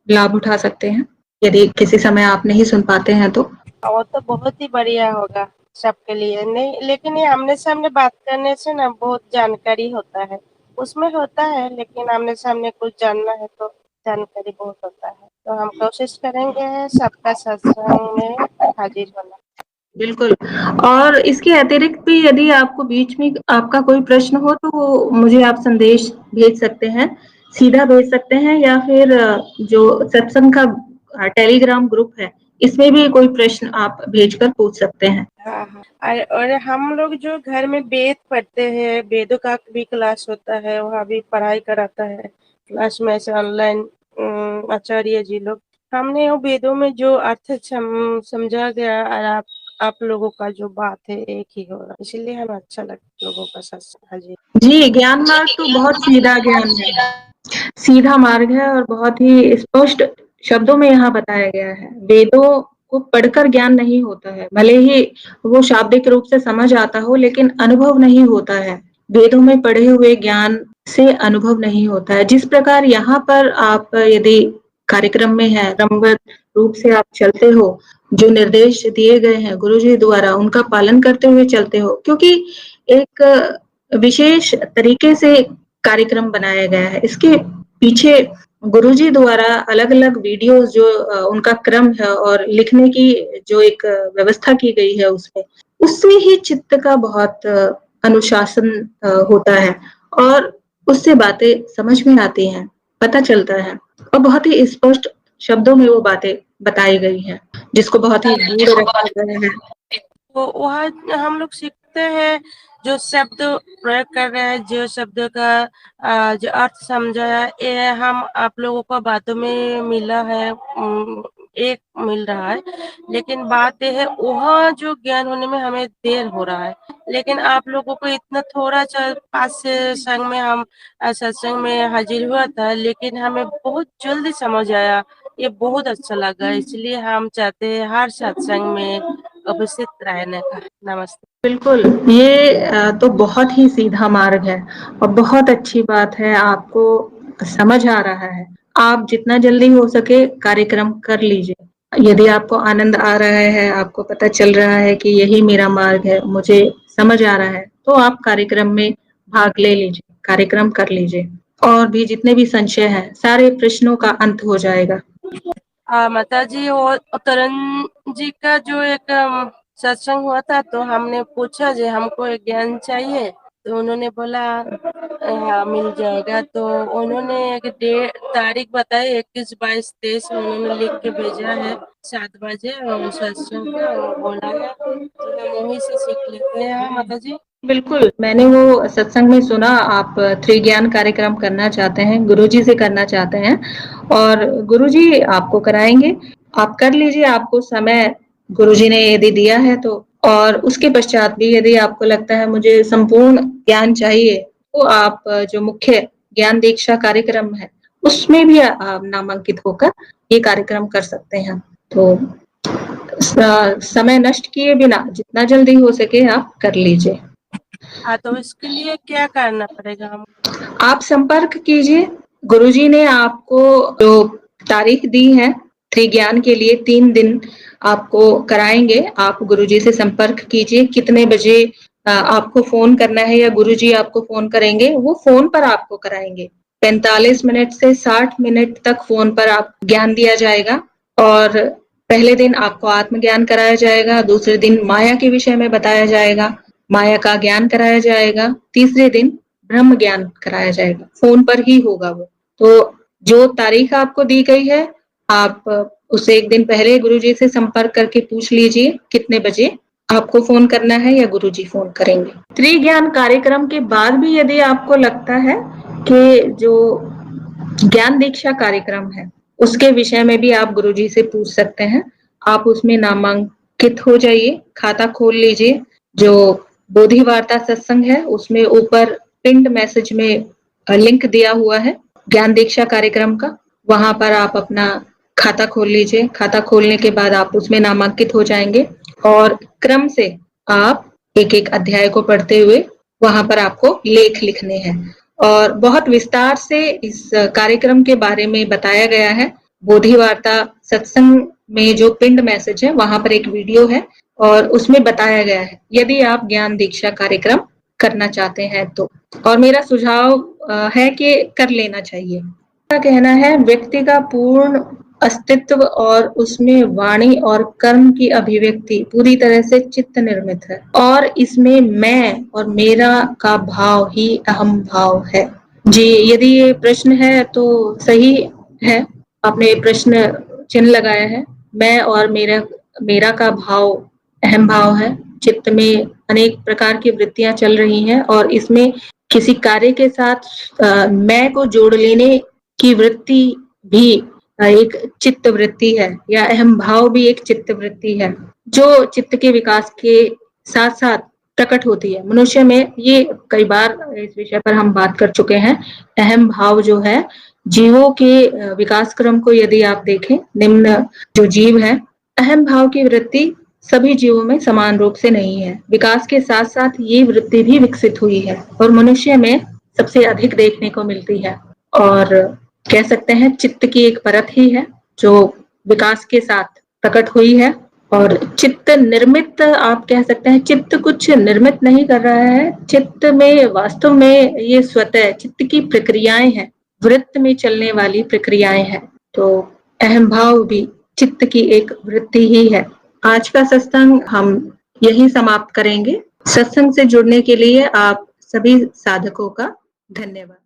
लाभ उठा सकते हैं यदि किसी समय आप नहीं सुन पाते हैं तो। वो तो बहुत ही बढ़िया होगा सबके लिए। नहीं, लेकिन ये आमने सामने बात करने से ना बहुत जानकारी होता है, उसमें होता है, लेकिन आमने सामने कुछ जानना है तो जानकारी बहुत होता है। तो हम कोशिश करेंगे सबका सत्संग में हाजिर होना। बिल्कुल। और इसके अतिरिक्त भी यदि आपको बीच में आपका कोई प्रश्न हो तो मुझे आप संदेश भेज सकते हैं, सीधा भेज सकते हैं, या फिर जो सत्संग का टेलीग्राम ग्रुप है इसमें भी कोई प्रश्न आप भेजकर पूछ सकते हैं। हाँ हाँ, और हम लोग जो घर में वेद पढ़ते हैं, वेदों का भी क्लास होता है, वहाँ भी पढ़ाई कराता है क्लास में ऐसे ऑनलाइन आचार्य जी लोग। हमने वो वेदों में जो अर्थ समझा गया, और आप लोगों का जो बात है एक ही हो रहा, इसलिए हमें अच्छा लगता है लोगों का सत्संग। हाँ जी जी, ज्ञान मार्ग तो बहुत सीधा ज्ञान है, सीधा मार्ग है और बहुत ही स्पष्ट शब्दों में यहाँ बताया गया है। वेदों को पढ़कर ज्ञान नहीं होता है, भले ही वो शाब्दिक रूप से समझ आता हो, लेकिन अनुभव नहीं होता है। वेदों में पढ़े हुए ज्ञान से अनुभव नहीं होता है। जिस प्रकार यहाँ पर आप यदि कार्यक्रम में है, क्रमबद्ध रूप से आप चलते हो, जो निर्देश दिए गए हैं गुरु जी द्वारा उनका पालन करते हुए चलते हो, क्योंकि एक विशेष तरीके से कार्यक्रम बनाया गया है। इसके पीछे गुरुजी द्वारा अलग-अलग वीडियोस जो उनका क्रम है और लिखने की जो एक व्यवस्था की गई है उसमें, उससे ही चित्त का बहुत अनुशासन होता है और उससे बातें समझ में आती हैं, पता चलता है और बहुत ही स्पष्ट शब्दों में वो बातें बताई गई हैं, जिसको बहुत ही गूढ़ रखा गया है। तो वहाँ हम लोग सीखते हैं, जो शब्द प्रयोग कर रहे हैं, जो शब्द का जो अर्थ समझा है, ये हम आप लोगों को बातों में मिला है, एक मिल रहा है, लेकिन बात यह है वहाँ जो ज्ञान होने में हमें देर हो रहा है। लेकिन आप लोगों को इतना थोड़ा पास से संग में हम सत्संग में हाजिर हुआ था, लेकिन हमें बहुत जल्दी समझ आया, ये बहुत अच्छा लगा, इसलिए हम चाहते हैं हर सत्संग में उपस्थित रहने का। नमस्ते। बिल्कुल, ये तो बहुत ही सीधा मार्ग है और बहुत अच्छी बात है, आपको समझ आ रहा है। आप जितना जल्दी हो सके कार्यक्रम कर लीजिए। यदि आपको आनंद आ रहा है, आपको पता चल रहा है कि यही मेरा मार्ग है, मुझे समझ आ रहा है, तो आप कार्यक्रम में भाग ले लीजिए, कार्यक्रम कर लीजिए और भी जितने भी संशय हैं, सारे प्रश्नों का अंत हो जाएगा। माता जी, और तरन जी का जो एक सत्संग हुआ था, तो हमने पूछा जी हमको एक ज्ञान चाहिए, तो उन्होंने बोला हाँ मिल जाएगा। तो उन्होंने एक तारीख बताई, 21, 22, 23 उन्होंने लिख के भेजा है, 7 बजे और सत्संग का बोला है, तो हम वहीं से सीख लेते हैं। हाँ माता जी। बिल्कुल, मैंने वो सत्संग में सुना आप त्रिज्ञान कार्यक्रम करना चाहते हैं, गुरुजी से करना चाहते हैं और गुरुजी आपको कराएँगे। आप कर लीजिए, आपको समय गुरुजी ने यदि दिया है तो, और उसके पश्चात भी यदि आपको लगता है मुझे संपूर्ण ज्ञान चाहिए, तो आप जो मुख्य ज्ञान दीक्षा कार्यक्रम है, उसमें भी आप नामांकित होकर ये कार्यक्रम कर सकते हैं। तो समय नष्ट किए बिना जितना जल्दी हो सके आप कर लीजिए। हाँ, तो इसके लिए क्या करना पड़ेगा हम? आप संपर्क कीजिए, गुरुजी ने आपको जो तारीख दी है त्रिज्ञान के लिए 3 दिन आपको कराएँगे, आप गुरुजी से संपर्क कीजिए, कितने बजे आपको फ़ोन करना है या गुरुजी आपको फ़ोन करेंगे, वो फ़ोन पर आपको कराएँगे। 45 मिनट से 60 मिनट तक फ़ोन पर आप ज्ञान दिया जाएगा और पहले दिन आपको आत्मज्ञान कराया जाएगा, दूसरे दिन माया के विषय में बताया जाएगा, माया का ज्ञान कराया जाएगा, तीसरे दिन ब्रह्म ज्ञान कराया जाएगा, फ़ोन पर ही होगा वो। तो जो तारीख आपको दी गई है, आप उसे 1 दिन पहले गुरुजी से संपर्क करके पूछ लीजिए कितने बजे आपको फ़ोन करना है या गुरुजी फ़ोन करेंगे। त्रिज्ञान कार्यक्रम के बाद भी यदि आपको लगता है कि जो ज्ञान दीक्षा कार्यक्रम है, उसके विषय में भी आप गुरुजी से पूछ सकते हैं। आप उसमें नामांकित हो जाइए, खाता खोल लीजिए। जो बोधि वार्ता सत्संग है, उसमें ऊपर पिन्ड मैसेज में लिंक दिया हुआ है ज्ञान दीक्षा कार्यक्रम का, वहां पर आप अपना खाता खोल लीजिए। खाता खोलने के बाद आप उसमें नामांकित हो जाएंगे और क्रम से आप एक एक अध्याय को पढ़ते हुए वहां पर आपको लेख लिखने हैं और बहुत विस्तार से इस कार्यक्रम के बारे में बताया गया है। बोधि वार्ता सत्संग में जो पिंड मैसेज है वहां पर एक वीडियो है और उसमें बताया गया है यदि आप ज्ञान दीक्षा कार्यक्रम करना चाहते हैं तो। और मेरा सुझाव है कि कर लेना चाहिए। मेरा कहना है व्यक्ति का पूर्ण अस्तित्व और उसमें वाणी और कर्म की अभिव्यक्ति पूरी तरह से चित्त निर्मित है और इसमें मैं और मेरा का भाव ही अहम भाव है। जी, यदि ये प्रश्न है तो सही है, आपने प्रश्न चिन्ह लगाया है। मैं और मेरा का भाव अहम भाव है। चित्त में अनेक प्रकार की वृत्तियां चल रही हैं और इसमें किसी कार्य के साथ मैं को जोड़ लेने की वृत्ति भी एक चित्त वृत्ति है या अहम भाव भी एक चित्त वृत्ति है जो चित्त के विकास के साथ साथ प्रकट होती है मनुष्य में। ये कई बार इस विषय पर हम बात कर चुके हैं। अहम भाव जो है जीवों के विकास क्रम को यदि आप देखें, निम्न जो जीव है अहम भाव की वृत्ति सभी जीवों में समान रूप से नहीं है। विकास के साथ साथ ये वृत्ति भी विकसित हुई है और मनुष्य में सबसे अधिक देखने को मिलती है और कह सकते हैं चित्त की एक परत ही है जो विकास के साथ प्रकट हुई है। और चित्त निर्मित आप कह सकते हैं, चित्त कुछ निर्मित नहीं कर रहा है। चित्त में वास्तव में ये स्वतः चित्त की प्रक्रियाएं हैं, वृत्त में चलने वाली प्रक्रियाएं हैं। तो अहम भाव भी चित्त की एक वृत्ति ही है। आज का सत्संग हम यहीं समाप्त करेंगे। सत्संग से जुड़ने के लिए आप सभी साधकों का धन्यवाद।